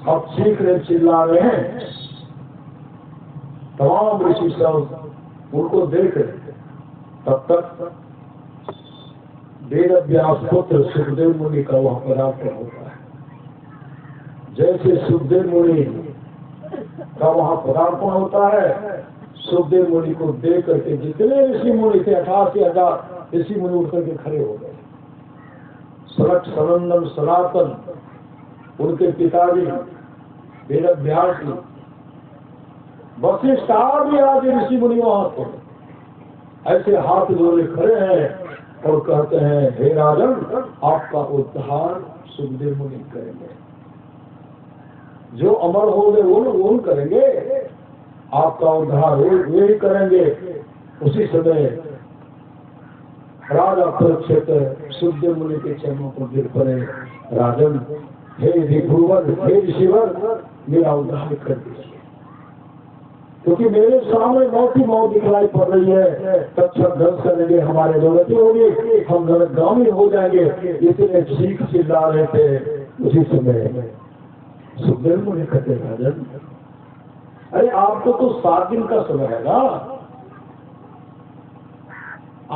अब चीख रहे, चिल्ला रहे हैं। तमाम ऋषि सब उनको देख रहे। तब तक वेद व्यास पुत्र सुखदेव मुनि का वहां पदार्पण होता है। जैसे सुखदेव मुनि का वहां पदार्पण होता है, सुखदेव मुनि को देख करके जितने ऋषि मुनि थे 88,000 ऋषि मुनि उठ करके खड़े हो गए। सनक सनंदन सनातन उनके पिताजी वेद व्यास जी, वशिष्ठ आदि आदि ऋषि मुनि वहां थे, ऐसे हाथ जोड़े खड़े हैं और कहते हैं हे राजन, आपका उद्धार सुखदेव मुनि करेंगे, जो अमर हो गए वो करेंगे, आपका उद्धार वे ही करेंगे। उसी समय राजा परीक्षित सुखदेव मुनि के चरणों को गिर पड़े, राजन, हे ऋभुवर, हे ऋषिवर, मेरा उद्धार कर दीजिए, क्योंकि मेरे सामने मौत ही मौत दिखलाई पड़ रही है। तक्षक दंश करेंगे, हमारे अधोगति होगी, हम नरगामी हो जाएंगे। इतने चीख चिल्ला रहे थे। उसी समय सुखदेव मुनि कहते राजन, अरे आपको तो 7 दिन का समय है ना,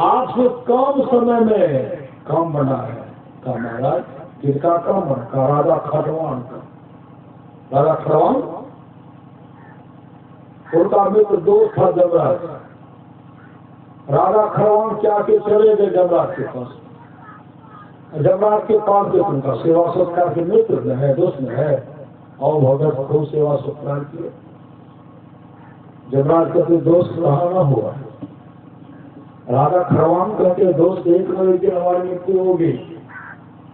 आज से कम समय में काम बना है। का महाराज किसका काम बना? का राजा खरवान का। राजा खरवान उनका मित्र दोस्त था जमराज। राजा खरवान क्या के चले गए जमराज के पास। जमराज के पास जो उनका सेवा सत्कार के मित्र में है, दोस्त में है, और भगत खूब सेवा सत्कार किए। जमराज कहते दोस्त रहा न हुआ। राजा खरवान कहते दोस्त एक न एक दिन हमारी मृत्यु होगी,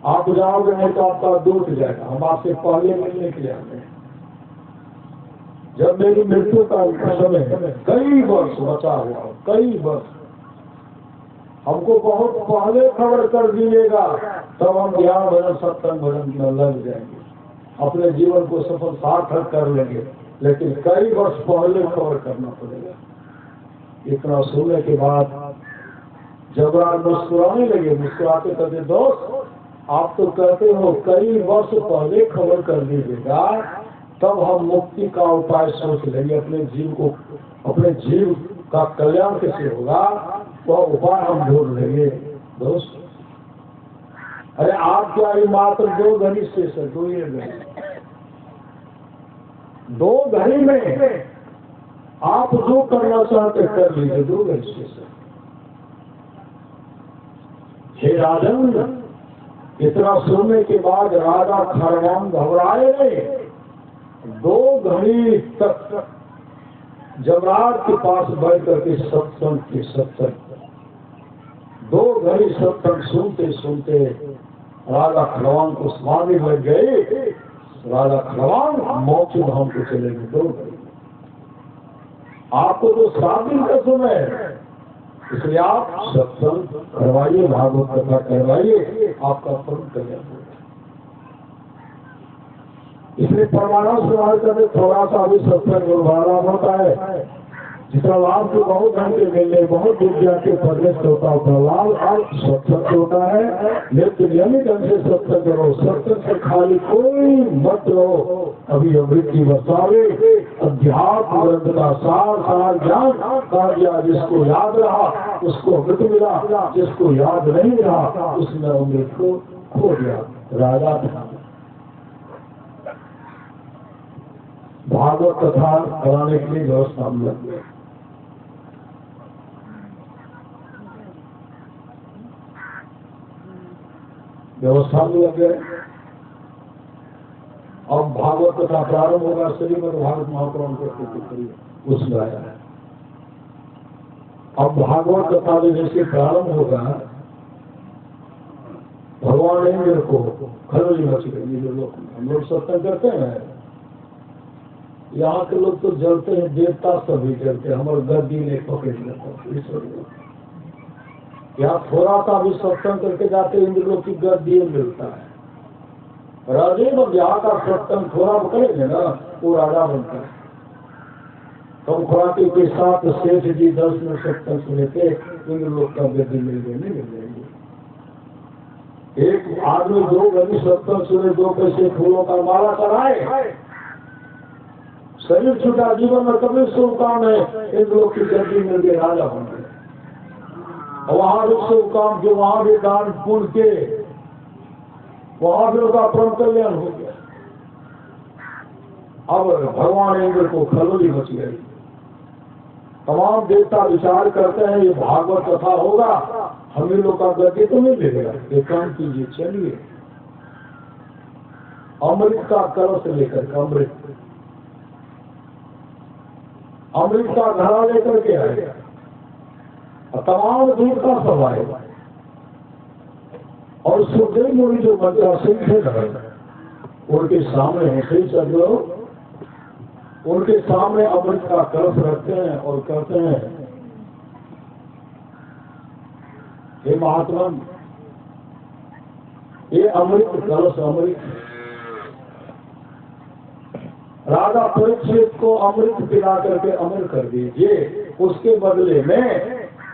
आप जाओगे नहीं तो आपका दूध जाएगा, हम आपसे पहले मिलने के लिए आते हैं। जब मेरी मृत्यु का समय कई वर्ष बचा हुआ, कई वर्ष, हमको बहुत पहले खबर कर दीजिएगा, तब हम ज्ञान भजन सत्संग भजन में लग जाएंगे, अपने जीवन को सफल सार्थक कर लेंगे, लेकिन कई वर्ष पहले खबर करना पड़ेगा। इतना सुनने के बाद जबरान मुस्कुराने लगे। मुस्कुराते कहते दोस्त, आप तो कहते हो कई वर्ष पहले खबर कर दीजिएगा, तब हम मुक्ति का उपाय सोच लेंगे, अपने जीव का कल्याण कैसे होगा वह उपाय हम ढूंढ लेंगे। दोस्त, अरे आप क्या ही मात्र 2 घड़ी शेष है, 2 घड़ी, 2 घड़ी में आप जो करना चाहते कर लीजिए, 2 घड़ी शेष है। हे राजन, इतना सुनने के बाद राजा खरवान घबराए नहीं। 2 घड़ी तक जमराज के पास बैठ करके सत्संग 2 घड़ी सत्संग सुनते सुनते राजा खरवान को समाधि लग गए। राजा खरवान मोक्ष धाम को चले गए 2 घड़ी। आपको तो 7 दिन का समय है, इसलिए आप सत्संग करवाइए, भागवत कथा करवाइए, आपका परम कल्याण होगा। इसलिए परमानंद सुनाई करके थोड़ा सा भी सत्संग गुरुभारा होता है। जितना लाभ तो बहुत घंटे मिलने, बहुत विद्या के प्रदेश होता है, लाभ और सत्संग होता है। लेकिन नियमित ढंग से सत्संग करो, सत्संग से खाली कोई मत रहो। अभी अमृत की बरसावे, अध्यात्म ग्रंथ का सार ज्ञान का दिया, जिसको याद रहा उसको अमृत मिला, जिसको याद नहीं रहा उसने अमृत को खो दिया। राजा था भागवत कथा कराने के लिए व्यवस्था हम लग गए। व्यवस्था में लग गए। अब भागवत कथा प्रारंभ होगा, श्रीमद् भागवत महापुराण करके उसमें आया है। अब भागवत कथा में जैसे प्रारंभ होगा, भगवान इंद्र को खरोली मच गई। जो लोग हम लोग सत्संग करते हैं, यहाँ के लोग तो जलते हैं, देवता सभी जलते हैं, हमारे गद्दी ने पकड़ लेता। यहाँ थोड़ा सा भी सत्संग करके जाते इंद्र लोग की गद्दी मिलता है। राजे में यहाँ का सत्संग थोड़ा करेंगे ना, वो राजा बनता है। कम खुराकी के साथ सेठ जी 10 मिनट सत्संग सुने थे, इंद्र लोग का गद्दी मिल गए, नहीं मिल जाएंगे। एक आदमी 2 घंटे सत्संग सुने, 2 पैसे फूलों का माला कराए, शरीर छूटा, जीवन में कभी शुभ काम है, इंद्र लोग की गद्दी मिल गई, राजा बन गए। वहां भी शुभ काम जो वहां भी दान पुण्य के, वहां भी उनका परम कल्याण हो गया। अब भगवान इंद्र को खलोली मच गई। तमाम देवता विचार करते हैं ये भागवत कथा होगा, हम लोग का गति तो नहीं मिलेगा, ये काम कीजिए, चलिए अमृत का कलश लेकर, अमृत का घड़ा लेकर के आए, तमाम दूर का सब आए। और सुखदेव मुनि जो मंत्र सिंह थे उनके सामने होते सब लोग उनके सामने अमृत का कलश रखते हैं और कहते हैं, हे महात्मा, ये अमृत कलश अमृत, राजा परीक्षित को अमृत पिला करके अमर कर दीजिए, उसके बदले में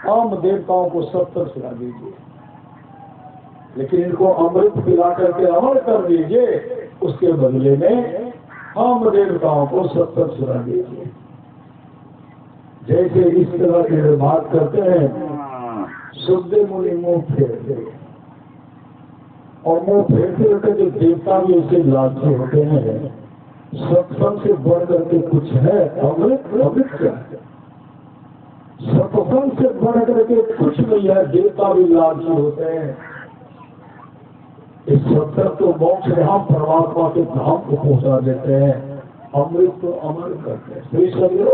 हम देवताओं को 70 सुना दीजिए। लेकिन इनको अमृत पिला करके अमर कर दीजिए, उसके बदले में हम देवताओं को 70 सुना दीजिए। जैसे इस तरह की बात करते हैं, सुखदेव मुनि मुंह फेरते, और मुंह फेरते रहते जो देवता भी ऐसे लालची होते हैं, सत्संग से बढ़ करके कुछ है, अमृत अमृत क्या है, सत्संग से बढ़ करके कुछ नहीं है, देवता भी लालची होते हैं। इस सत्संग तो मोक्ष धाम परमात्मा के धाम को पहुंचा देते हैं, अमृत तो अमर करते हैं। सही समझो।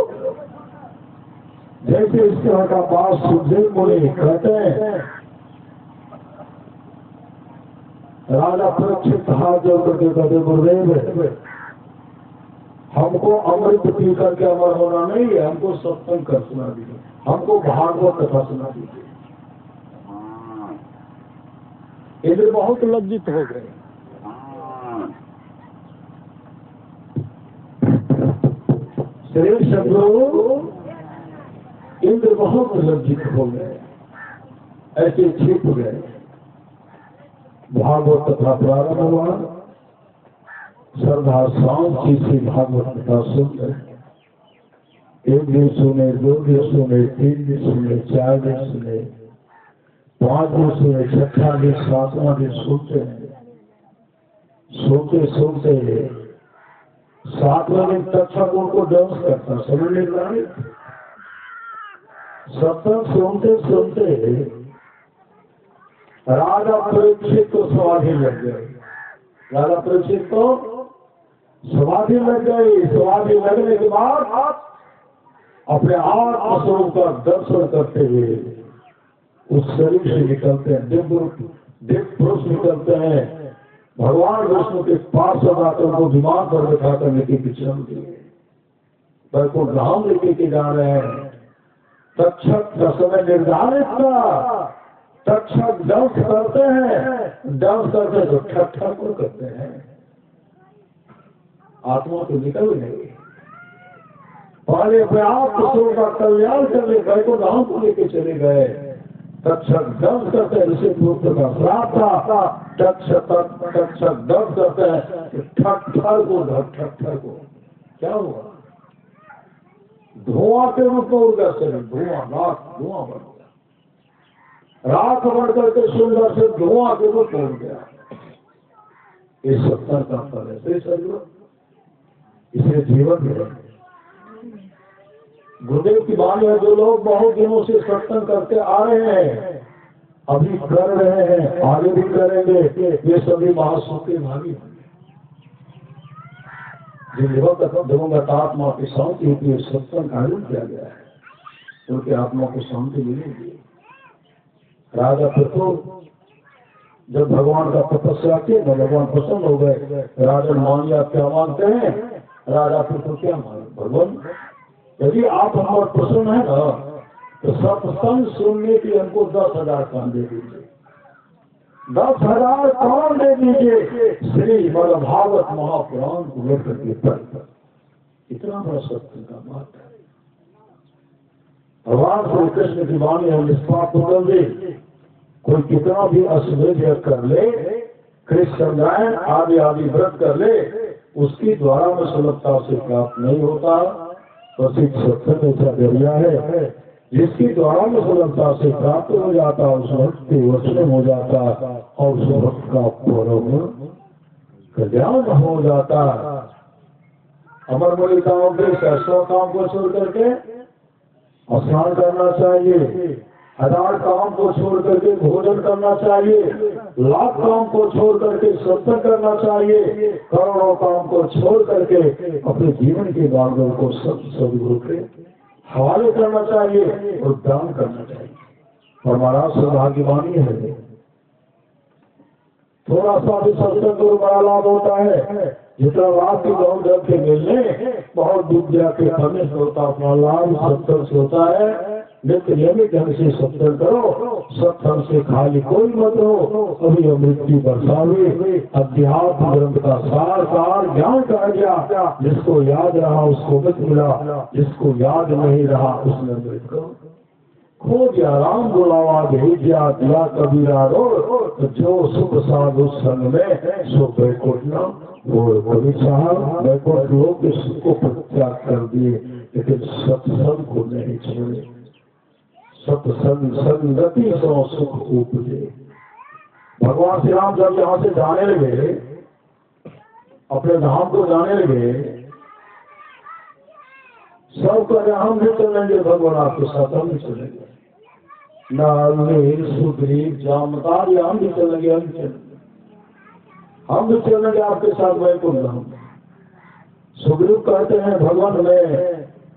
जैसे इस तरह का बात सुखदेव मुनि कहते हैं, राजा परीक्षित हाथ जोड़ करके कहते, गुरुदेव हमको अमृत पी करके अमर होना नहीं है, हमको सत्संग कर सुना दीजिए, हमको भागवत कथा सुना दीजिए। इंद्र बहुत लज्जित हो गए। श्री शत्रु इंद्र बहुत लज्जित हो गए, ऐसे छिप गए। भागवत कथा प्रारंभ हुआ, श्रद्धा शांति से भागवत कथा सुनते, 1 दिन सुने, 2 दिन सुने, 3 दिन सुने, 4 दिन सुने, 5 दिन सुने, 6वां दिन 7वां दिन सुनते हैं। सुनते 7वें दिन तक्षक उनको डांस करता, समझ नहीं रहा। सत्संग सुनते राजा परीक्षित तो समाधि लग गए। राजा परीक्षित तो समाधि लग गई। समाधि लगने के बाद अपने आत्म स्वरूप का दर्शन करते हुए उस शरीर से निकलते हैं, दिव्य पुरुष निकलते हैं। भगवान विष्णु के पास आकर उनको विमान पर बैठाकर लेके चल दिए, को धाम लेके के जा रहे हैं। तक्षक का समय निर्धारित था, तक्षक डांस करते हैं, डांस करते तो ठक ठक करते हैं, आत्मा तो निकल नहीं। पहले अपने आप स्वरूप का कल्याण करने गए को धाम को लेके चले गए। तक्षक डांस करते हैं, ऋषि पुत्र का श्राप था, तक्षक डांस करते हैं, ठक ठक को क्या हुआ? धुआं के रूप में उनका शरीर धुआं बन गया, राख बन करके सुंदर से धुआं के रूप में गया। ये सत्तर का फल है, इसे जीवन में गुरुदेव की बात है। जो लोग बहुत दिनों से सत्संग करते आ रहे हैं, अभी कर रहे हैं, आगे भी करेंगे, ये सभी महासुख के भागी होंगे। दिवंगत आत्मा की शांति के लिए सत्संग आयोजन किया गया है, उनकी आत्मा को शांति मिलेगी। राजा पृथु जब भगवान का तपस्या किए तो भगवान प्रसन्न हो गए। राजा मानिया क्या मानते हैं? राजा पृथु क्या माने? भगवान यदि आप हम पर प्रसन्न है ना तो सत्संग सुनने की हमको 10,000 काम दे दीजिए, 10,000 काम दे दीजिए। श्री भागवत महापुराण को लेकर के पढ़, इतना बड़ा सत्संग का बात है। भगवान श्री कृष्ण की वाणी है, निष्पाप बदल दे, कोई कितना भी अश्वेध्य कर ले, कृष्ण आदि आदि व्रत कर ले, उसकी द्वारा में सुलभता से प्राप्त नहीं होता। प्रसिद्ध सत्संग ऐसा जरिया है जिसकी द्वारा में सुलभता से प्राप्त हो जाता, उस भक्त के वचन हो जाता और उस भक्त का पूर्व कल्याण हो जाता। अमर मलिकाओं के 600 काम को छोड़ करके स्नान करना चाहिए, 1000 काम को छोड़ करके भोजन करना चाहिए, लाख काम को छोड़ करके सत्संग करना चाहिए, करोड़ों काम को छोड़ करके अपने जीवन के मार्गों को सदगुरु के हवाले करना चाहिए और दान करना चाहिए। हमारा सौभाग्यवानी है, थोड़ा सा भी सत्संग को बड़ा लाभ होता है। जितना लाभ की बहुत जब के मिलने बहुत विद्या के फलने से होता, अपना लाभ सत्संग से होता है। नित्य नियमित ढंग से सत्संग करो, सत्संग से खाली कोई मत हो, अभी अमृति बरसावे। अध्यात्म ग्रंथ का सार सार ज्ञान कहा गया, जिसको याद रहा उसको मृत मिला, जिसको याद नहीं रहा उसने मृत को खोजा। राम बुलावा भेजा दिया कबीरा रो, जो सुख साधु संग में सो बैकुंठ न वो कवि साहब बैकुंठ लोग के सुख को प्रत्याग कर दिए, लेकिन सत्संग को नहीं छोड़े। सत्संग संगति सो सुख उपजे। भगवान श्री राम जब यहाँ से जाने लगे, अपने धाम को जाने लगे, सब कहे हम भी चलेंगे भगवान आपके साथ, हम भी चलेंगे। नाल सुग्रीव जामतार हम भी चलेंगे, हम भी चलेंगे आपके साथ वैकुंठ धाम। सुग्रीव कहते हैं भगवान ने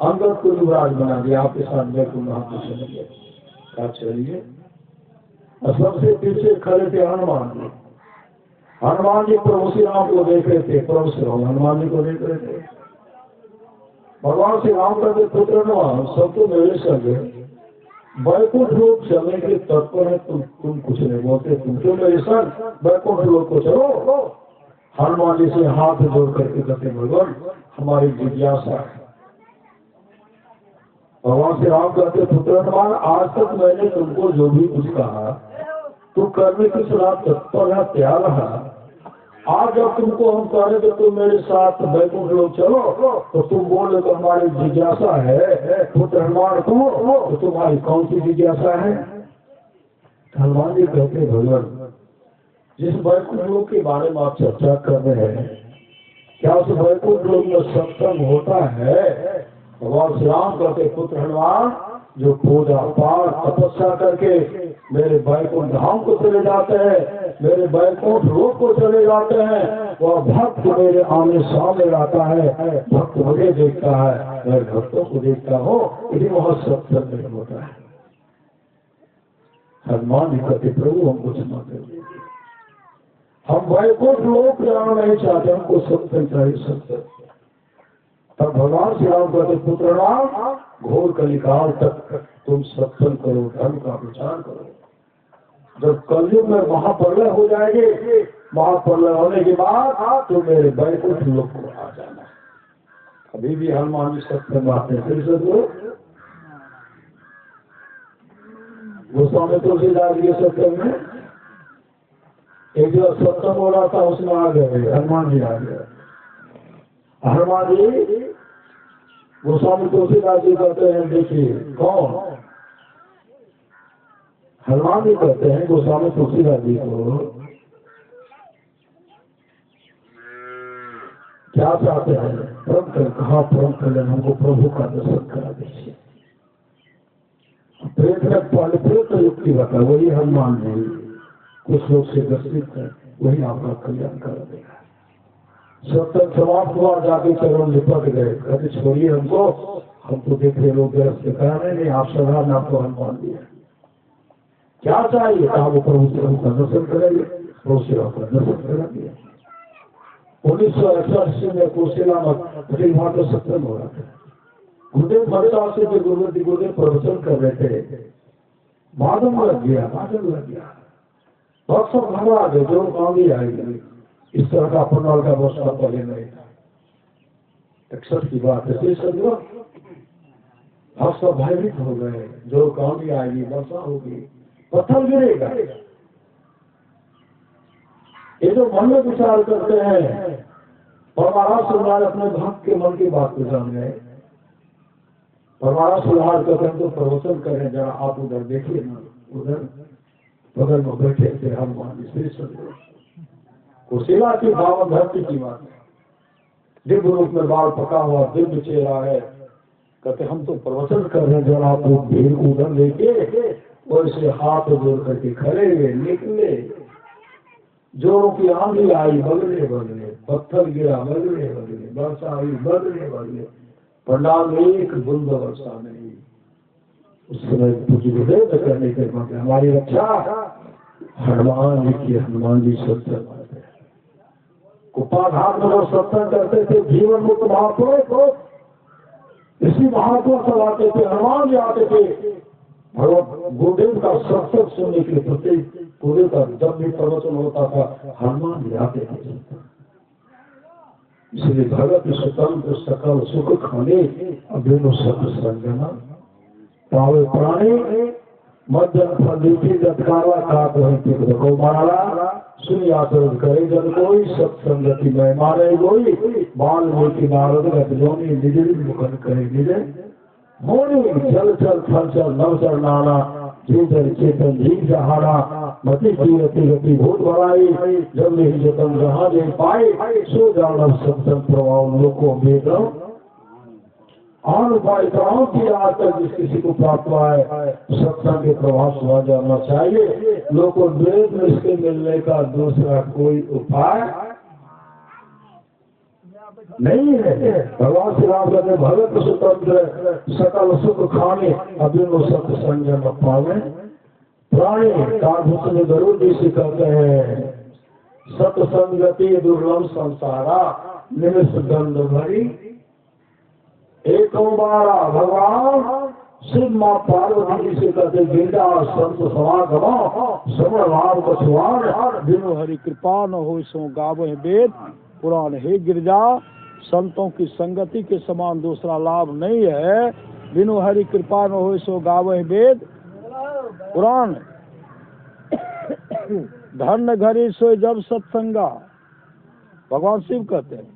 अंगद को युवराज बना दिया, आपके साथ वैकुंठ धाम को चलेंगे। क्या चलिए? और सबसे पीछे खड़े थे हनुमान जी। हनुमान जी प्रभु श्री राम को देख रहे थे, प्रभु श्री राम हनुमान जी को देख रहे थे। भगवान श्री राम कहते पुत्र सब तो मेरे संग बैकुंठ लोग चलने के तत्पर है, तुम कुछ नहीं बोलते, तुम क्यों मेरे संग बैकुंठ लोग को चलो। हनुमान जी से हाथ जोड़ करके कहते भगवान हमारी जिज्ञासा है। भगवान श्री राम कहते पुत्र हनुमान आज तक मैंने तुमको जो भी कुछ कहा तू करने की सलाह तत्पर है, तैयार रहा। आज जब तुमको हम कह रहे थे तुम मेरे साथ बैकुंठ लोग चलो, तो तुम बोले तो हमारी जिज्ञासा है पुत्र हनुमान तो तुम्हारी कौन सी जिज्ञासा है? हनुमान जी कहते भगवान जिस बैकुंठ लोग के बारे में आप चर्चा कर रहे हैं, क्या उस बैकुंठ लोग में सत्संग होता है? भगवान श्री राम कहते पुत्र हनुमान जो पूजा पाठ तपस्या करके मेरे बैकुंठ धाम को चले जाते हैं, मेरे बैकुंठ लोक को चले जाते हैं, वह भक्त मेरे आने सामने आता है, भक्त मुझे देखता है, मैं भक्तों को देखता हूँ, यदि वहाँ सत्संग नहीं होता है। हनुमान जी कहते प्रभु हमको क्षमा कर दीजिए, हम बैकुंठ लोक जाना नहीं चाहते, हमको सत्संग चाहिए सत्संग। तब भगवान श्री राम कहते पुत्र राम घोर कलिकाल तक तुम सत्संग करो, धर्म का प्रचार करो। जब कलयुग में महाप्रलय हो जाएगी, महाप्रलय होने के बाद तो मेरे बैकुंठ लोक को आ जाना। अभी भी हनुमान जी सत्संग आते हैं, फिर से गोस्वामी तुलसीदास के सत्संग में एक जो सत्संग हो रहा था उसमें आ गए हनुमान जी, आ गए हनुमान जी। गोस्वामी तुलसीदास जी कहते हैं देखिए कौन? हनुमान जी कहते हैं गोस्वामी तुलसीदास जी को क्या चाहते हैं? परम कहा परम कल्याण हमको प्रभु का दर्शन करा दीजिए। प्रेत ने पहले प्रेत युक्ति बता, वही हनुमान जी कुछ लोग से दर्शित है, वही आपका कल्याण कर देगा। सत्संग समाप्त हुआ, जाके चरण लिपट गए, कहते छोड़िए हमको, हम तो देख रहे लोग से कह रहे नहीं, आप सदा नाम को हनुमान दिया, क्या चाहिए? आप प्रभु श्री का दर्शन करेंगे, प्रभु श्री का दर्शन करेंगे। 1968 में कोशिला में वहां तो सत्संग हो रहा था। गुरुदेव बड़े से जो गुरुदेव प्रवचन कर रहे थे, माधव लग गया, माधव लग गया, बहुत सब घबरा गए, जो कांगी आएगी। इस तरह का पंडाल का व्यवस्था पहले नहीं था। 61 की बात है, आप सब भयभीत हो गए, जो कांगी आएगी, वर्षा होगी, पत्थर गिरेगा। ये जो मन में विचार करते हैं, परमारा सुधार अपने भक्त के मन की बात को जान गए। परमारा सुधार करते हैं तो प्रवचन करें, जरा आप उधर देखिए ना, उधर बगल में बैठे थे हनुमान जी। कुशीला की भावन धरती की बात है, दिव्य रूप में बाल पका हुआ दिव्य चेहरा है। कहते हम तो प्रवचन कर रहे हैं, जरा आप भीड़ उधर लेके वैसे हाथ जोड़ करके खड़े हुए निकले। जोरों की आंधी आई, बगले बगले, पत्थर गिरा, बगले बगले, वर्षा आई, बगले बगले, पंडाल में एक बूंद वर्षा नहीं। उस समय पूज्य गुरुदेव करने के बाद हमारी रक्षा हनुमान जी की, हनुमान जी सत्संग करते हैं, कुपाघाट में लोग सत्संग करते थे, जीवन मुक्त महापुरुष इसी महापुरुष सब आते थे, हनुमान जी आते थे भगवत गुरुदेव का सत्संग सुनने के लिए। प्रत्येक गुरुदेव का जब भी प्रवचन होता था, हनुमान जी आते थे। इसलिए भगत स्वतंत्र सकल सुख खाने अभिनो सत्संगना पावे प्राणी मध्यम फलीति जतकारा काट रहे को मारा सुनी आचरण करे जन कोई सत्संगति में मारे गोई बाल में नारद गजोनी निज मुखन करे निजे मोनी चल चल फल चल नव चल नाना जी जन चेतन जी जहाना मति की रति गति भूत बढ़ाई जब नहीं जतन जहाँ दे पाए सो जाना सत्संग प्रभाव लोगों में और उपाय की आज तक जिस किसी को प्राप्त हुआ है सत्संग के प्रभाव सुहा जाना चाहिए। लोगों द्वेष में इसके मिलने का दूसरा कोई उपाय नहीं है। भगवान श्री राम कहते भगत स्वतंत्र सकल सुख खाने अभिनो सत्संग न पावे प्राणी काभूत में जरूर भी कहते हैं सत्संगति दुर्लभ संसारा निमिष गंध भरी एक बारा भगवान शिव माँ पार्वती जी से कहते गिरजा संत समागम समर लाभ कछुआन बिनु हरि कृपा न हो सो गावे वेद पुराण। हे गिरजा, संतों की संगति के समान दूसरा लाभ नहीं है, बिनु हरि कृपा न हो सो गावे वेद पुराण। धन घरी सोई जब सत्संगा, भगवान शिव कहते हैं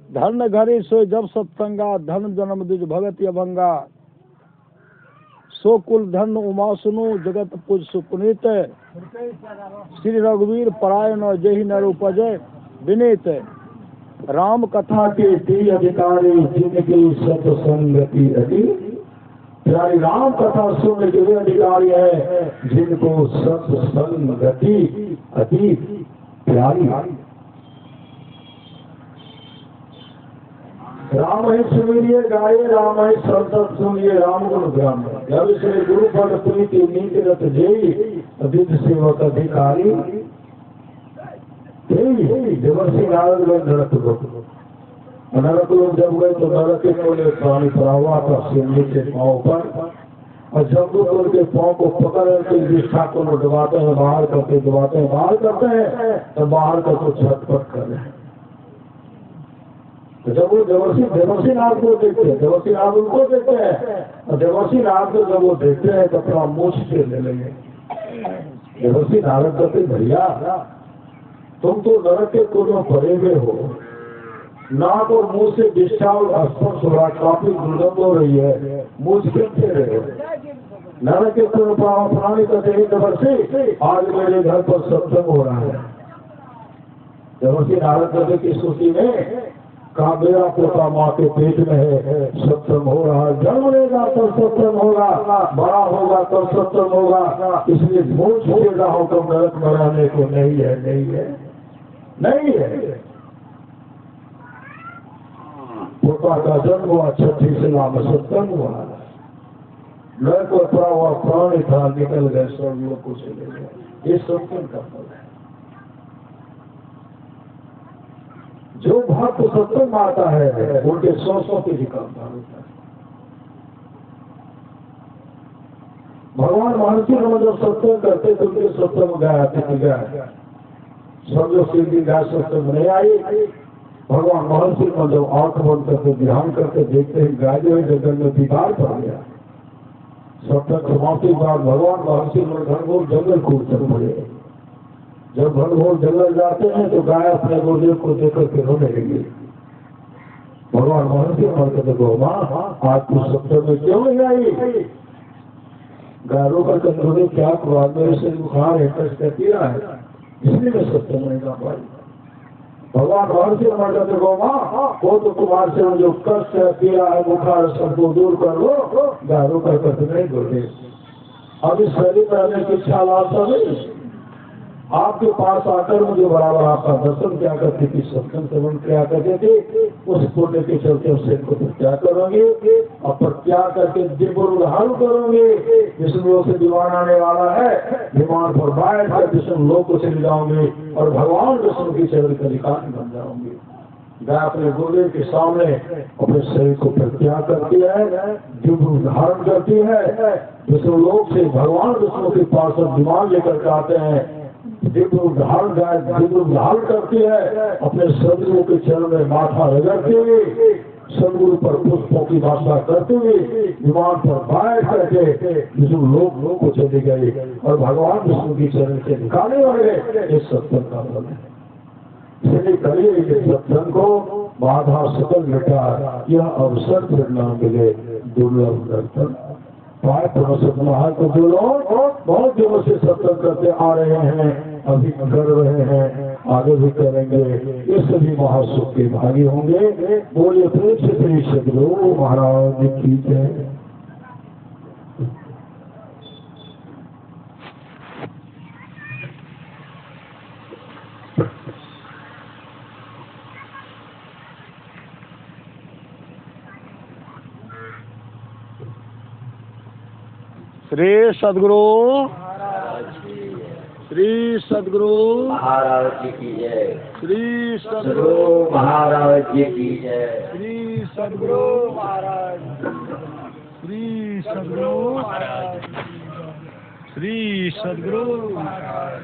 धन घरे सो जब सत्संगा धन जन्म द्विज भगत अभंगा सो कुल धन उमा सुनु जगत पुज सुपुनीत श्री रघुवीर परायण जही नर उपजय विनीत। राम कथा के ती अधिकारी जिनकी सत्संगति अति प्यारी, राम कथा सुनने के वे अधिकारी है जिनको सत्संगति अति प्यारी। राम ही सुनिए गाये राम ही संसद सुनिए राम गुण ग्राम। जब श्री गुरु पद प्रीति नीति रत जेई विध सेवक अधिकारी देवर्षि नारद गए नरक लोक। नरक लोग जब गए तो नरक के कोले प्राणी पड़ा हुआ था सिंह के पाँव पर, और जब के पाँव को पकड़ के निष्ठा को दबाते हैं बाहर करते दबाते हैं बाहर करते हैं तो बाहर करके छटपट कर रहे हैं। जब वो देवर्षि नाथ को देखते हैं, देवर्षि नाथ उनको देखते हैं, और देवर्षि नाथ को जब वो देखते हैं तो अपना मूछ से ले लेंगे। देवर्षि नारद कहते भैया तुम तो नरक के कुल में पड़े हुए हो, नाक और मुंह से डिस्चार्ज स्पर्श हो रहा, काफी दुर्गंध हो रही है, मूछ कैसे रहे हो? नरक के कुल प्राणी कहते हैं देवर्षि आज मेरे घर पर सत्संग हो रहा है। देवर्षि नारद कहते की सूची में कहा मेरा पोता माँ के पेट में है, सत्संग हो रहा है, जन्म लेगा तो सत्संग होगा, बड़ा होगा तो सत्संग होगा। इसलिए मूल छेड़ा हो तो नरक बनाने को नहीं है, नहीं है, नहीं है। पोता का जन्म हुआ, छठी शिला में सत्संग हुआ, नरक को पड़ा हुआ प्राणी था, निकल गए, सब लोग को चले गए। ये सत्संग का फल है। जो भक्त सत्संग आता है उनके 100 के भी काम होता है। भगवान महर्षि ने जब सत्संग करते तो उनके सत्संग गाया गया, सब जो सीधी गाय सत्संग नहीं आई। भगवान महर्षि ने जब आंख बंद करके ध्यान करके देखते ही गाय जो जगन में दीदार पड़ गया। सत्संग समाप्ति के बाद भगवान महर्षि घनघोर जंगल कूद कर पड़े। जब घनघोर जंगल जाते हैं तो गाय अपने गुरुदेव को देखकर के रोने लगी। भगवान महर्षि मर के देखो माँ आज तू सत्संग में क्यों नहीं आई? गाय रोकर के गुरुदेव क्या हुआ, मेरे से बुखार है, कष्ट कहती रहा है, इसलिए मैं सत्संग नहीं जा पाई। भगवान महर्षि मर के देखो माँ वो तो तुम्हारे से जो कष्ट है, पीड़ा है, बुखार सबको दूर कर लो। गाय रोकर करके नहीं गुरुदेव अब इस शरीर में रहने की इच्छा लालसा नहीं, आपके पास आकर मुझे बराबर आपका दर्शन क्या करती थी, सत्संग सेवन क्या करते थे, उस पुण्य के चलते उससे को क्या करोगे और प्रत्याग करके दिव्य उदाहरण करोगे। विष्णु लोक से विमान आने वाला है, विमान पर बैठ कर विष्णु लोक को चले जाओगे और भगवान विष्णु की चरण के अधिकारी बन जाओगे। गाय अपने गुरुदेव के सामने अपने शरीर को प्रत्याग करती है, दिव्य धारण करती है, विष्णु लोक से भगवान विष्णु के पास विमान लेकर के आते हैं, दिव्य उद्धार करती है, अपने सदगुरु के चरण में माथा रगड़ते हुए, सदगुरु पर पुष्पों की वर्षा करते हुए विमान पर बैठ करके विष्णु लोक को चले गए और भगवान विष्णु की चरण से निकाले लगे। इस सत्संग का फल है। इसलिए करिए इस सत्संग को, बाधा सकल मिटा, यह अवसर फिर न मिले, दुर्लभ दर्शन पाए। तो जो लोग बहुत दिनों से सत्संग करते आ रहे हैं, अभी कर रहे हैं, आगे भी करेंगे, ये सभी महासुख के भागी होंगे। बोलिए प्रेम से श्री सद्गुरु महाराज की जय। श्री सद्गुरु श्री सद्गुरु महाराज जी की जय। श्री सद्गुरु महाराज जी की जय। श्री सद्गुरु महाराज, श्री सद्गुरु महाराज, श्री सद्गुरु महाराज।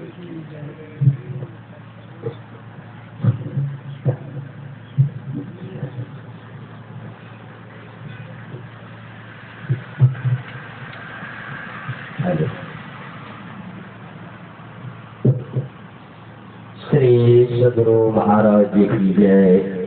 श्री सद्गुरु महाराज जी की जय।